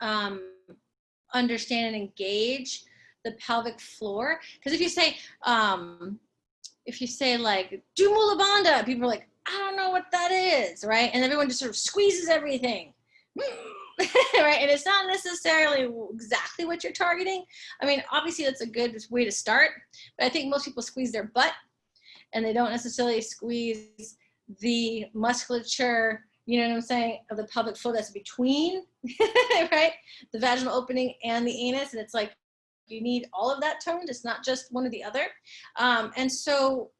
[SPEAKER 1] understand and engage the pelvic floor, because if you say like, do Mula Bandha, people are like, I don't know what that is, right? And everyone just sort of squeezes everything. Right? And it's not necessarily exactly what you're targeting. I mean, obviously that's a good way to start, but I think most people squeeze their butt and they don't necessarily squeeze the musculature, of the pelvic floor that's between, right? The vaginal opening and the anus. And it's like, you need all of that toned. It's not just one or the other. And so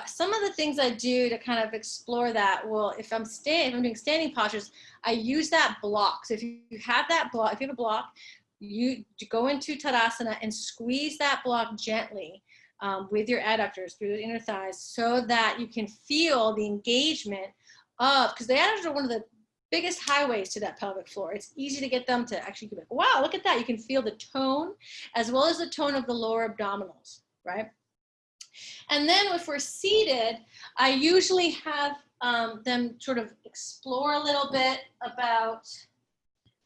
[SPEAKER 1] some of the things I do to kind of explore that, well, if I'm doing standing postures, I use that block. So if you have that block, if you have a block, you go into Tadasana and squeeze that block gently with your adductors through the inner thighs so that you can feel the engagement because the adductors are one of the biggest highways to that pelvic floor. It's easy to get them to actually be like, wow, look at that. You can feel the tone as well as the tone of the lower abdominals, right? And then if we're seated, I usually have them sort of explore a little bit about,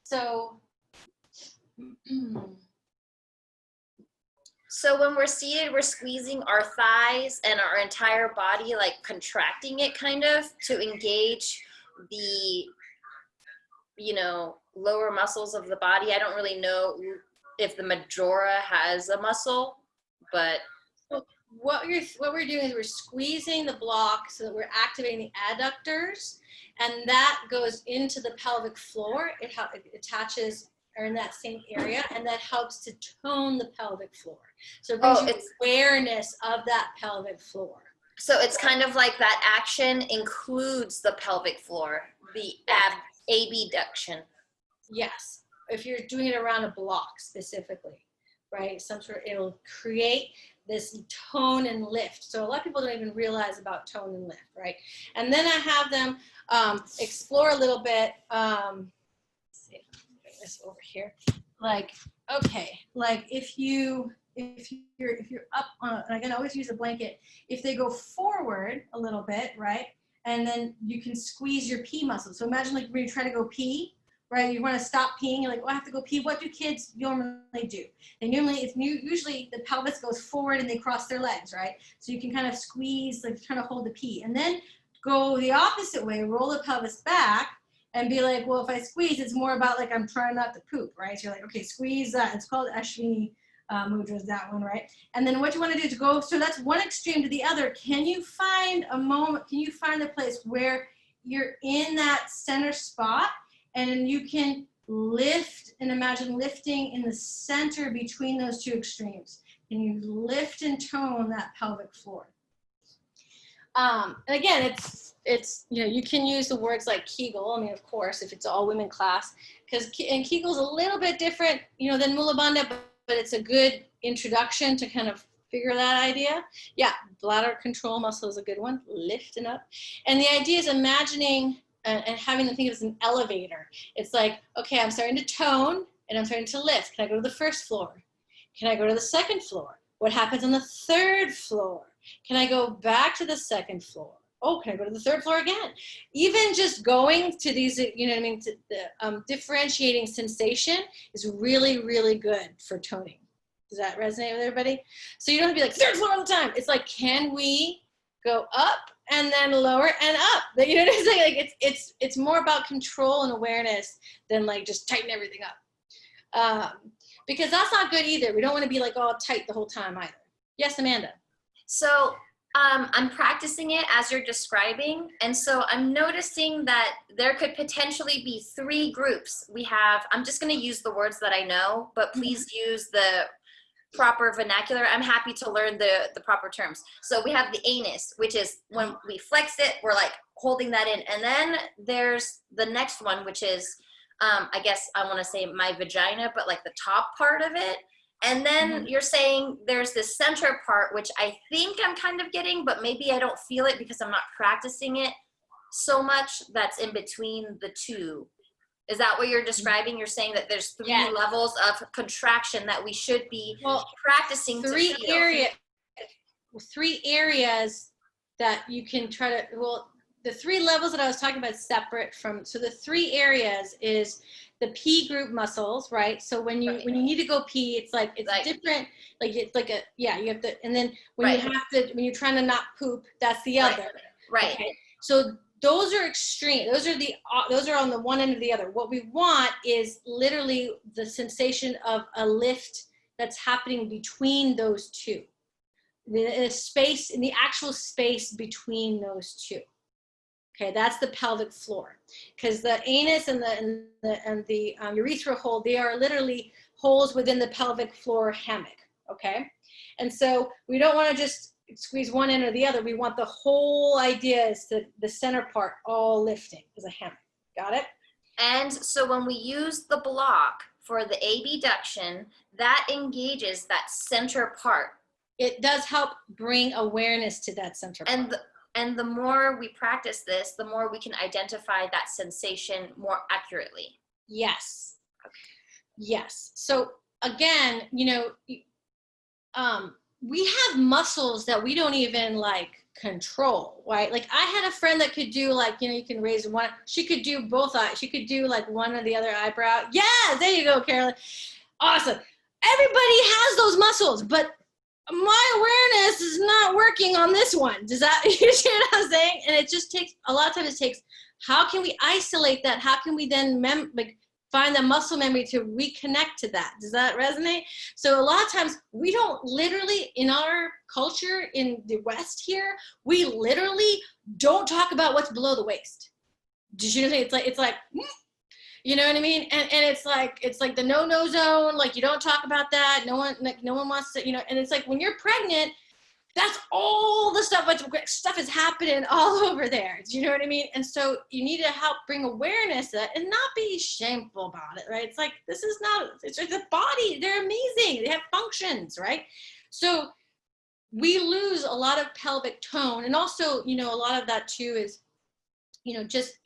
[SPEAKER 1] so
[SPEAKER 4] when we're seated, we're squeezing our thighs and our entire body, like contracting it kind of to engage the, lower muscles of the body. I don't really know if the majora has a muscle, but
[SPEAKER 1] what we're doing is we're squeezing the block so that we're activating the adductors, and that goes into the pelvic floor. It attaches are in that same area, and that helps to tone the pelvic floor. So it brings you awareness of that pelvic floor.
[SPEAKER 4] So it's kind of like that action includes the pelvic floor, the abduction.
[SPEAKER 1] Yes. if you're doing it around a block specifically, right? It'll create this tone and lift. So a lot of people don't even realize about tone and lift, right? And then I have them explore a little bit. Let's see, bring this over here. Like, okay, like if you're up on, and I can always use a blanket. If they go forward a little bit, right, and then you can squeeze your pee muscle. So imagine like when you try to go pee. Right, you want to stop peeing. You're like, oh, I have to go pee. What do kids normally do? They normally, usually the pelvis goes forward and they cross their legs, right? So you can kind of squeeze, like trying to hold the pee, and then go the opposite way. Roll the pelvis back and be like, well, if I squeeze, it's more about like I'm trying not to poop, right? So you're like, okay, squeeze that. It's called Ashwini mudras, that one, right? And then what you want to do is go. So that's one extreme to the other. Can you find a moment? Can you find a place where you're in that center spot? And you can lift and imagine lifting in the center between those two extremes. And you lift and tone that pelvic floor. And again, it's you can use the words like Kegel. I mean, of course, if it's all women class, and Kegel's a little bit different, than Mula Bandha, but it's a good introduction to kind of figure that idea. Yeah, bladder control muscle is a good one. Lifting up, and the idea is imagining. And having them think of it as an elevator. It's like, okay, I'm starting to tone and I'm starting to lift. Can I go to the first floor? Can I go to the second floor? What happens on the third floor? Can I go back to the second floor? Oh, can I go to the third floor again? Even just going to these, differentiating sensation is really, really good for toning. Does that resonate with everybody? So you don't have to be like third floor all the time. It's like, can we go up and then lower and up? You know what I'm saying? Like it's more about control and awareness than like just tighten everything up. Because that's not good either. We don't want to be like all tight the whole time either. Yes, Amanda.
[SPEAKER 4] So I'm practicing it as you're describing. And so I'm noticing that there could potentially be 3 groups. We have, I'm just going to use the words that I know, but please use the proper vernacular. I'm happy to learn the proper terms. So we have the anus, which is when we flex it, we're like holding that in. And then there's the next one, which is, I guess I want to say my vagina, but like the top part of it. And then you're saying there's this center part, which I think I'm kind of getting, but maybe I don't feel it because I'm not practicing it so much. That's in between the two. Is that what you're describing? You're saying that there's 3 levels of contraction that we should be practicing.
[SPEAKER 1] 3 areas that you can try to, the 3 levels that I was talking about separate from, so the 3 areas is the pee group muscles, right? So when you need to go pee, it's like different, like it's like you have to, and then when you have to, when you're trying to not poop, that's the other.
[SPEAKER 4] Right.
[SPEAKER 1] Okay? So those are extreme. Those are on the one end of the other. What we want is literally the sensation of a lift that's happening between those two. The space, in the actual space between those two. Okay, that's the pelvic floor. Because the anus and the urethra hole, they are literally holes within the pelvic floor hammock. Okay, and so we don't want to just squeeze one end or the other. We want the whole idea is the center part all lifting as a hammock. Got it?
[SPEAKER 4] And so when we use the block for the abduction, that engages that center part.
[SPEAKER 1] It does help bring awareness to that center part.
[SPEAKER 4] And the more we practice this, the more we can identify that sensation more accurately.
[SPEAKER 1] Yes. Okay. Yes. So again, we have muscles that we don't even like control, right? Like I had a friend that could do like, you can raise one, she could do both eyes. She could do like one or the other eyebrow. Yeah, there you go, Carolyn. Awesome. Everybody has those muscles, but my awareness is not working on this one. Does that, you see what I'm saying? And it just takes, a lot of times it takes, how can we isolate that? How can we then find the muscle memory to reconnect to that? Does that resonate? So a lot of times we don't literally, in our culture in the West here, we literally don't talk about what's below the waist. Did you know what I'm saying? It's like, you know what I mean? And it's like the no zone. Like you don't talk about that. No one wants to, and it's like when you're pregnant, that's all the stuff is happening all over there. Do you know what I mean? And so you need to help bring awareness to that and not be shameful about it, right? It's like, this is not, it's like the body, they're amazing. They have functions, right? So we lose a lot of pelvic tone. And also, you know, a lot of that too is, you know, just,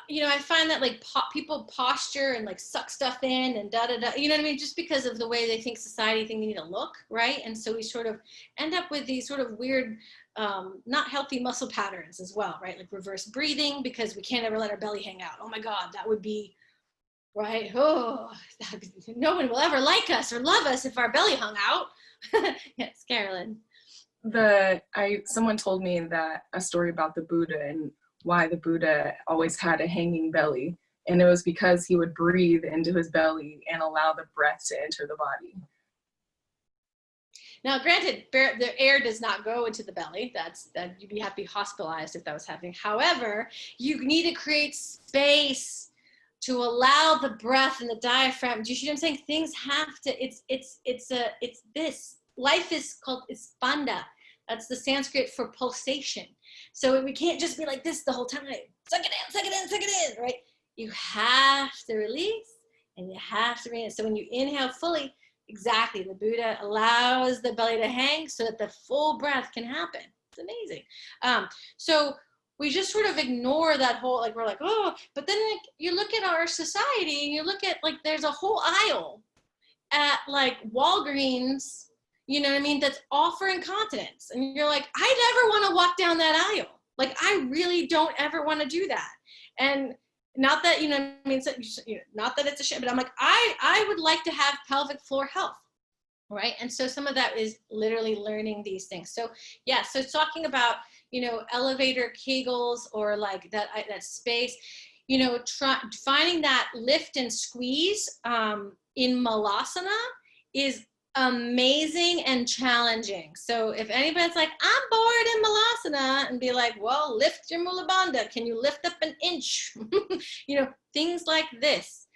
[SPEAKER 1] you know, I find that like people posture and like suck stuff in and da da da, you know what I mean? Just because of the way they think society think they need to look, right? And so we sort of end up with these sort of weird, not healthy muscle patterns as well, right? Like reverse breathing, because we can't ever let our belly hang out. Oh my God, that would be, right? Oh, no one will ever like us or love us if our belly hung out. Yes, Carolyn.
[SPEAKER 2] Someone told me that a story about the Buddha and why the Buddha always had a hanging belly, and it was because he would breathe into his belly and allow the breath to enter the body.
[SPEAKER 1] Now, granted, the air does not go into the belly. That you'd have to be hospitalized if that was happening. However, you need to create space to allow the breath and the diaphragm. Do you see what I'm saying? Things have to. It's this. Life is called spanda. That's the Sanskrit for pulsation. So we can't just be like this the whole time. Suck it in, suck it in, suck it in, right? You have to release and you have to release. So when you inhale fully, exactly, the Buddha allows the belly to hang so that the full breath can happen. It's amazing. So we just sort of ignore that whole, like, we're like, oh, but then like, you look at our society and you look at like, there's a whole aisle at like Walgreens, you know what I mean, that's offering continence. And you're like, I never want to walk down that aisle. Like, I really don't ever want to do that. And not that, you know what I mean, so, you know, not that it's a shame, but I'm like, I would like to have pelvic floor health, right? And so some of that is literally learning these things. So yeah, so talking about, you know, elevator Kegels or like that space, you know, finding that lift and squeeze in Malasana is amazing and challenging. So if anybody's like, I'm bored in Malasana, and be like, well, lift your Mula Bandha. Can you lift up an inch? You know, things like this.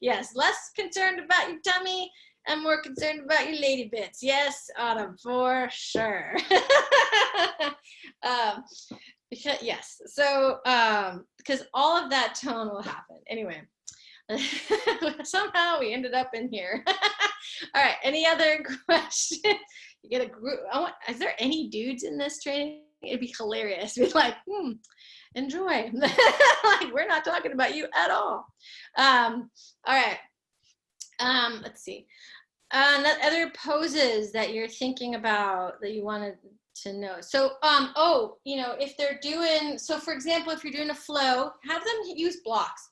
[SPEAKER 1] Yes, less concerned about your tummy and more concerned about your lady bits. Yes, Autumn, for sure. Because yes, so because all of that tone will happen anyway. Somehow we ended up in here. All right, any other questions? You get a group. Is there any dudes in this training? It'd be hilarious. Be like, enjoy. Like, we're not talking about you at all. All right. Let's see. Other poses that you're thinking about that you wanted to know. So, you know, if they're doing, so for example, if you're doing a flow, have them use blocks,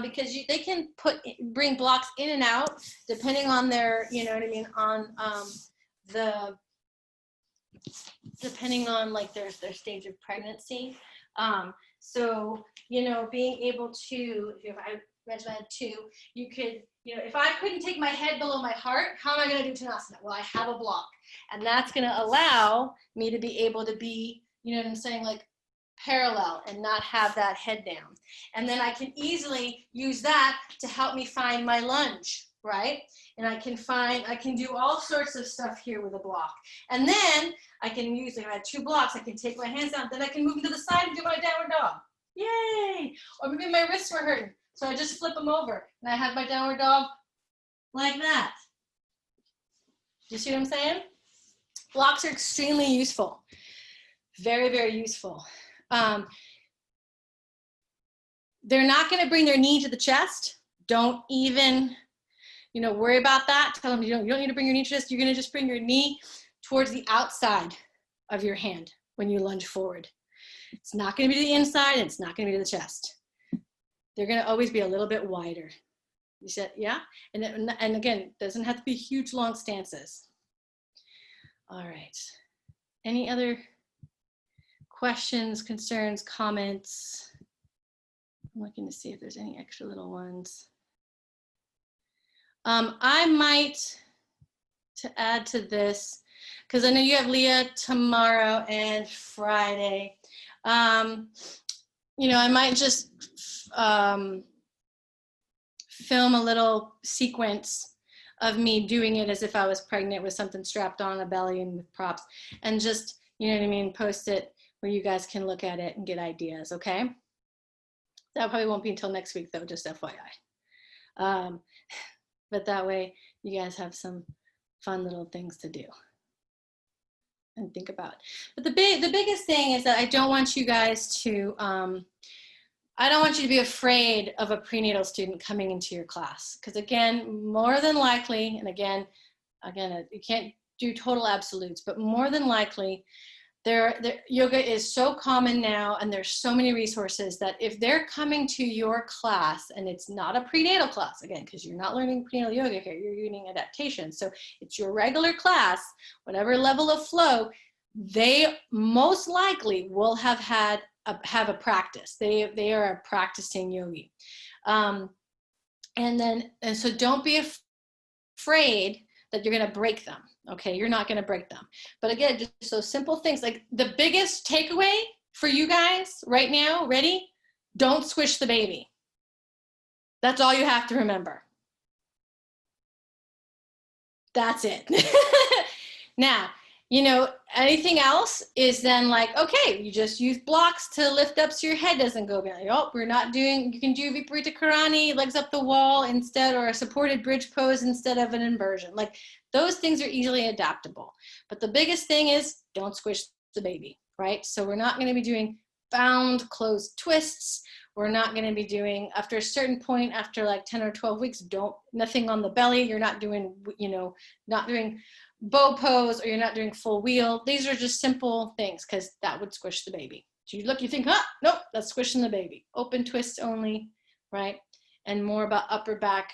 [SPEAKER 1] because they can bring blocks in and out depending on their, you know what I mean, on depending on like their stage of pregnancy. So, you know, being able to, if I mentioned I had two, you could, you know, if I couldn't take my head below my heart, how am I going to do Tanasana? Well, I have a block, and that's going to allow me to be able to be, you know what I'm saying, like parallel and not have that head down. And then I can easily use that to help me find my lunge, right? And I can do all sorts of stuff here with a block. And then I can use, if I have two blocks, I can take my hands down, then I can move them to the side and do my downward dog. Yay! Or maybe my wrists were hurting, so I just flip them over and I have my downward dog like that. Do you see what I'm saying? Blocks are extremely useful. Very, very useful. They're not going to bring their knee to the chest. Don't even, you know, worry about that. Tell them you don't need to bring your knee to the chest. You're going to just bring your knee towards the outside of your hand when you lunge forward. It's not going to be to the inside, and it's not going to be to the chest. They're going to always be a little bit wider. You said, yeah? And again, doesn't have to be huge, long stances. All right. Any other questions, concerns, comments? I'm looking to see if there's any extra little ones. I might, to add to this, because I know you have Leah tomorrow and Friday. You know, I might just film a little sequence of me doing it as if I was pregnant with something strapped on a belly and with props, and just, you know what I mean, post it where you guys can look at it and get ideas, okay? That probably won't be until next week though, just FYI. But that way you guys have some fun little things to do and think about. But the biggest thing is that I don't want you guys to, I don't want you to be afraid of a prenatal student coming into your class. Because again, more than likely, and again, you can't do total absolutes, but more than likely, yoga is so common now, and there's so many resources that if they're coming to your class, and it's not a prenatal class, again, because you're not learning prenatal yoga here, you're learning adaptation. So it's your regular class, whatever level of flow, they most likely will have a practice. They are a practicing yogi. And so don't be afraid that you're going to break them. Okay, you're not going to break them. But again, just those simple things. Like the biggest takeaway for you guys right now, ready? Don't squish the baby. That's all you have to remember. That's it. Now, you know, anything else is then like, okay, you just use blocks to lift up so your head doesn't go down. Oh, we're not doing, you can do Viparita Karani, legs up the wall instead, or a supported bridge pose instead of an inversion. Like those things are easily adaptable. But the biggest thing is don't squish the baby, right? So we're not going to be doing bound closed twists. We're not going to be doing, after a certain point, after like 10 or 12 weeks, nothing on the belly. You're not doing, you know, not doing bow pose, or you're not doing full wheel. These are just simple things because that would squish the baby. So you look, you think, nope, that's squishing the baby. Open twists only, right? And more about upper back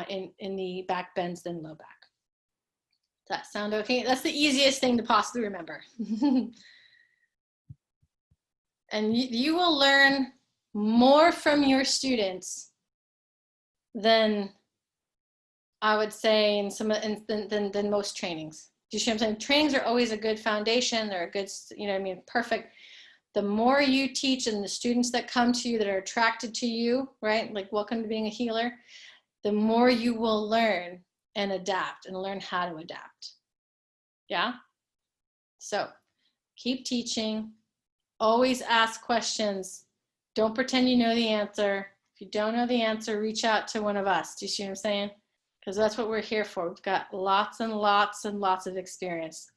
[SPEAKER 1] in the back bends than low back. Does that sound okay? That's the easiest thing to possibly remember. And you will learn more from your students than I would say than most trainings. Do you see what I'm saying? Trainings are always a good foundation. They're a good, you know what I mean, perfect. The more you teach and the students that come to you that are attracted to you, right? Like welcome to being a healer, the more you will learn and adapt and learn how to adapt. Yeah? So keep teaching. Always ask questions. Don't pretend you know the answer. If you don't know the answer, reach out to one of us. Do you see what I'm saying? Because that's what we're here for. We've got lots and lots and lots of experience.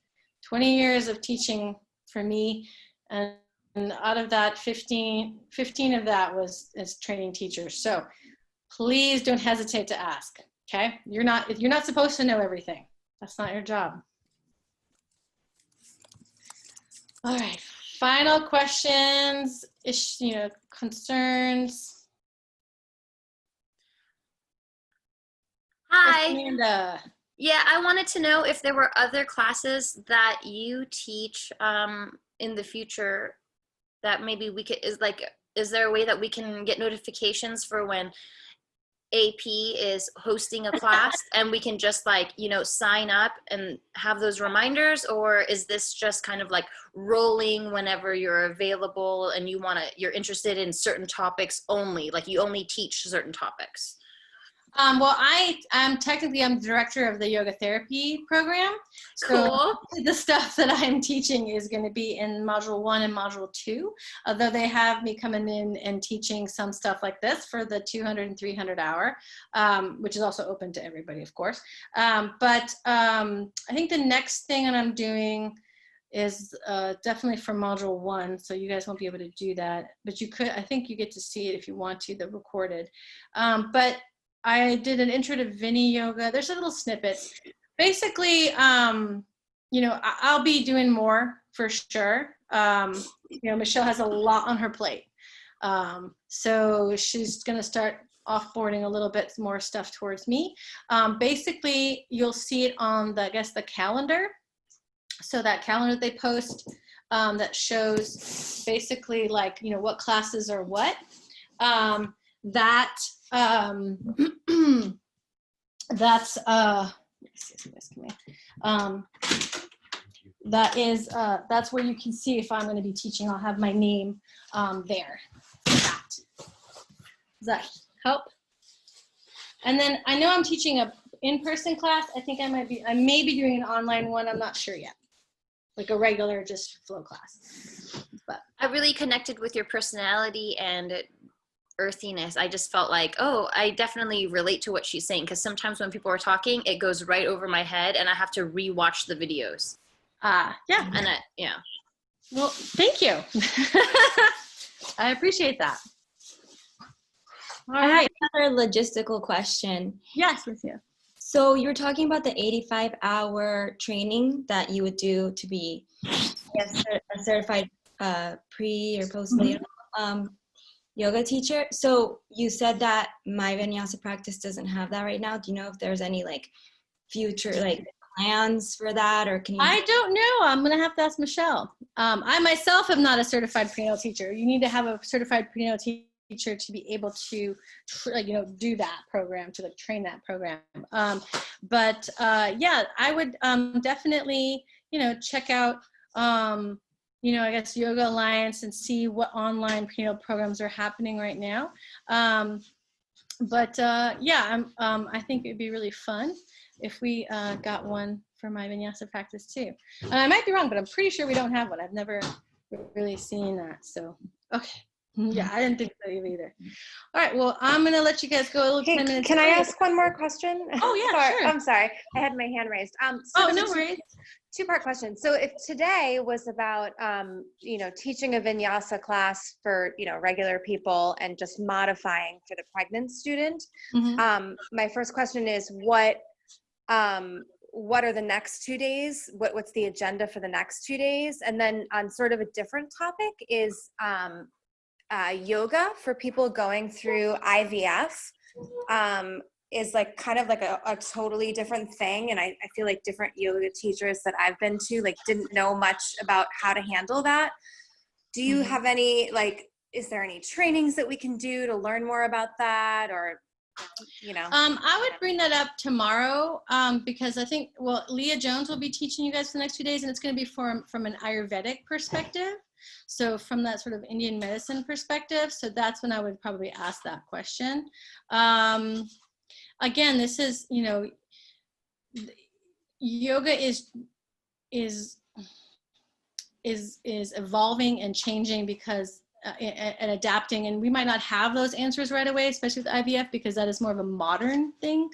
[SPEAKER 1] 20 years of teaching for me, and out of that, 15 of that was as training teachers. So please don't hesitate to ask, okay? You're not supposed to know everything. That's not your job. All right, final questions, concerns.
[SPEAKER 4] Hi.
[SPEAKER 1] Amanda.
[SPEAKER 4] Yeah, I wanted to know if there were other classes that you teach in the future that maybe we could, is there a way that we can get notifications for when AP is hosting a class and we can just sign up and have those reminders? Or is this just kind of like rolling whenever you're available and you're interested in certain topics only, like you only teach certain topics?
[SPEAKER 1] Well, I'm the director of the yoga therapy program. So
[SPEAKER 4] Cool.
[SPEAKER 1] the stuff that I'm teaching is going to be in module 1 and module 2, although they have me coming in and teaching some stuff like this for the 200 and 300 hour, which is also open to everybody, of course. But I think the next thing that I'm doing is definitely for module 1, so you guys won't be able to do that, but you could, I think you get to see it if you want to, the recorded. But I did an intro to Vini yoga. There's a little snippet. Basically, I'll be doing more for sure. Michelle has a lot on her plate. So she's going to start offboarding a little bit more stuff towards me. Basically, you'll see it on the calendar. So that calendar they post that shows basically what classes are what. That's that's where you can see if I'm going to be teaching. I'll have my name there. Does that help? And then I know I'm teaching in-person class. I think I may be doing an online one. I'm not sure yet. Like a regular just flow class. But
[SPEAKER 4] I really connected with your personality and earthiness. I just felt like, oh, I definitely relate to what she's saying, because sometimes when people are talking, it goes right over my head and I have to rewatch the videos.
[SPEAKER 1] yeah.
[SPEAKER 4] And yeah.
[SPEAKER 1] Well, thank you. I appreciate that. All
[SPEAKER 6] I have
[SPEAKER 1] right.
[SPEAKER 6] another logistical question.
[SPEAKER 1] Yes, with you.
[SPEAKER 6] So you were talking about the 85-hour training that you would do to be a certified pre or postnatal yoga teacher. So you said that My Vinyasa Practice doesn't have that right now. Do you know if there's any like future like plans for that, or can you?
[SPEAKER 1] I don't know. I'm gonna have to ask Michelle. I myself am not a certified prenatal teacher. You need to have a certified prenatal teacher to be able to, do that program, to like train that program. Yeah, I would definitely, check out, I guess Yoga Alliance and see what online prenatal programs are happening right now. Yeah, I think it'd be really fun if we got one for My Vinyasa Practice too. And I might be wrong, but I'm pretty sure we don't have one. I've never really seen that. So, okay. Yeah, I didn't think so either. All right, well, I'm going to let you guys go a little 10 minutes.
[SPEAKER 3] Can I ask one more question?
[SPEAKER 1] Oh, yeah, sure.
[SPEAKER 3] I'm sorry. I had my hand raised.
[SPEAKER 1] No worries.
[SPEAKER 3] Two-part question. So if today was about, teaching a vinyasa class for, regular people and just modifying for the pregnant student, my first question is what are the next 2 days? What's the agenda for the next 2 days? And then on sort of a different topic is yoga for people going through IVF. Is like kind of like a totally different thing, and I feel like different yoga teachers that I've been to like didn't know much about how to handle that. Do you have any is there any trainings that we can do to learn more about that, or
[SPEAKER 1] I would bring that up tomorrow because I think Leah Jones will be teaching you guys for the next 2 days, and it's going to be from an Ayurvedic perspective, so from that sort of Indian medicine perspective. So that's when I would probably ask that question. Again, this is, yoga is evolving and changing because and adapting, and we might not have those answers right away, especially with IVF, because that is more of a modern thing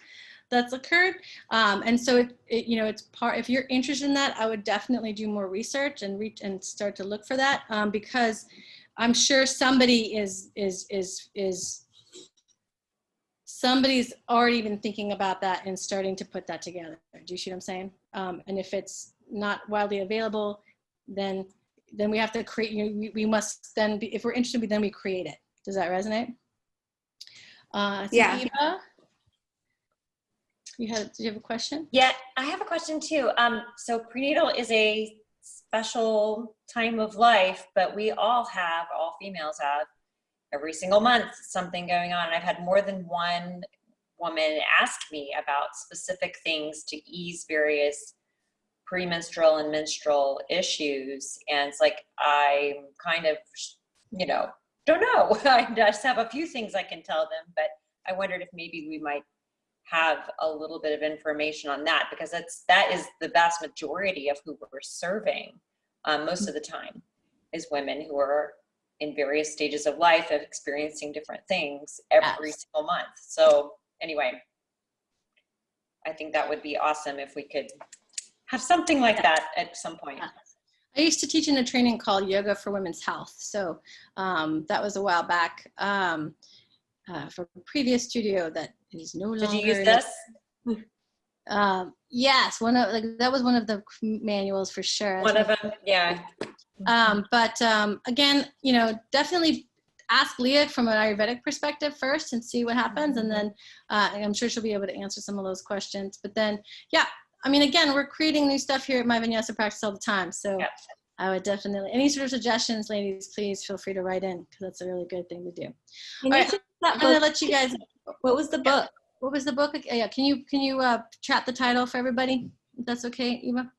[SPEAKER 1] that's occurred. And so it's part, if you're interested in that, I would definitely do more research and start to look for that, because I'm sure somebody's already been thinking about that and starting to put that together. Do you see what I'm saying? And if it's not widely available, then we have to create, we must then be, if we're interested, then we create it. Does that resonate?
[SPEAKER 3] Yeah.
[SPEAKER 1] Eva, do you have a question?
[SPEAKER 7] Yeah, I have a question too. So prenatal is a special time of life, but all females have every single month something going on. And I've had more than one woman ask me about specific things to ease various premenstrual and menstrual issues. And it's like, I'm kind of, don't know. I just have a few things I can tell them, but I wondered if maybe we might have a little bit of information on that, because that is the vast majority of who we're serving most of the time, is women who are in various stages of life of experiencing different things every single month. So anyway, I think that would be awesome if we could have something like that at some point.
[SPEAKER 1] I used to teach in a training called Yoga for Women's Health. So that was a while back for a previous studio that is no longer.
[SPEAKER 7] Did you use this?
[SPEAKER 1] Yes, that was one of the manuals for sure.
[SPEAKER 7] One of them, yeah.
[SPEAKER 1] Again, definitely ask Leah from an Ayurvedic perspective first and see what happens, and then I'm sure she'll be able to answer some of those questions. But then, yeah, I mean, again, we're creating new stuff here at My Vinyasa Practice all the time, so yeah. I would definitely, any sort of suggestions, ladies, please feel free to write in, because that's a really good thing to do. All right, I'm gonna let you guys.
[SPEAKER 6] What was the book?
[SPEAKER 1] What was the book? Yeah, can you chat the title for everybody? If that's okay, Eva?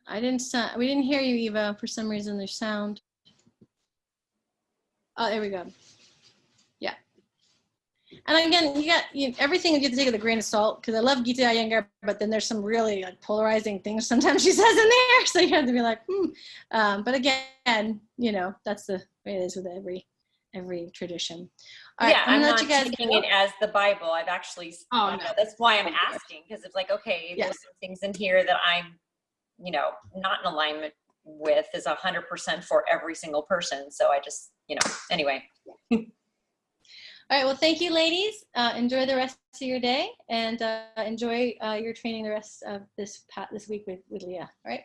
[SPEAKER 1] I didn't we didn't hear you, Eva. For some reason, there's sound. Oh, there we go. Yeah. And again, everything you have to take with a grain of salt, because I love Gita Iyengar, but then there's some really like polarizing things sometimes she says in there, so you have to be like, but again, that's the way it is with every tradition. All right,
[SPEAKER 7] Yeah, I'm not taking it as the Bible. I've actually,
[SPEAKER 1] no.
[SPEAKER 7] That's why I'm asking, because it's like, okay, there's some things in here that I'm, not in alignment with is 100% for every single person. So I just, anyway.
[SPEAKER 1] All right, well, thank you, ladies. Enjoy the rest of your day, and enjoy your training the rest of this week with Leah. All right.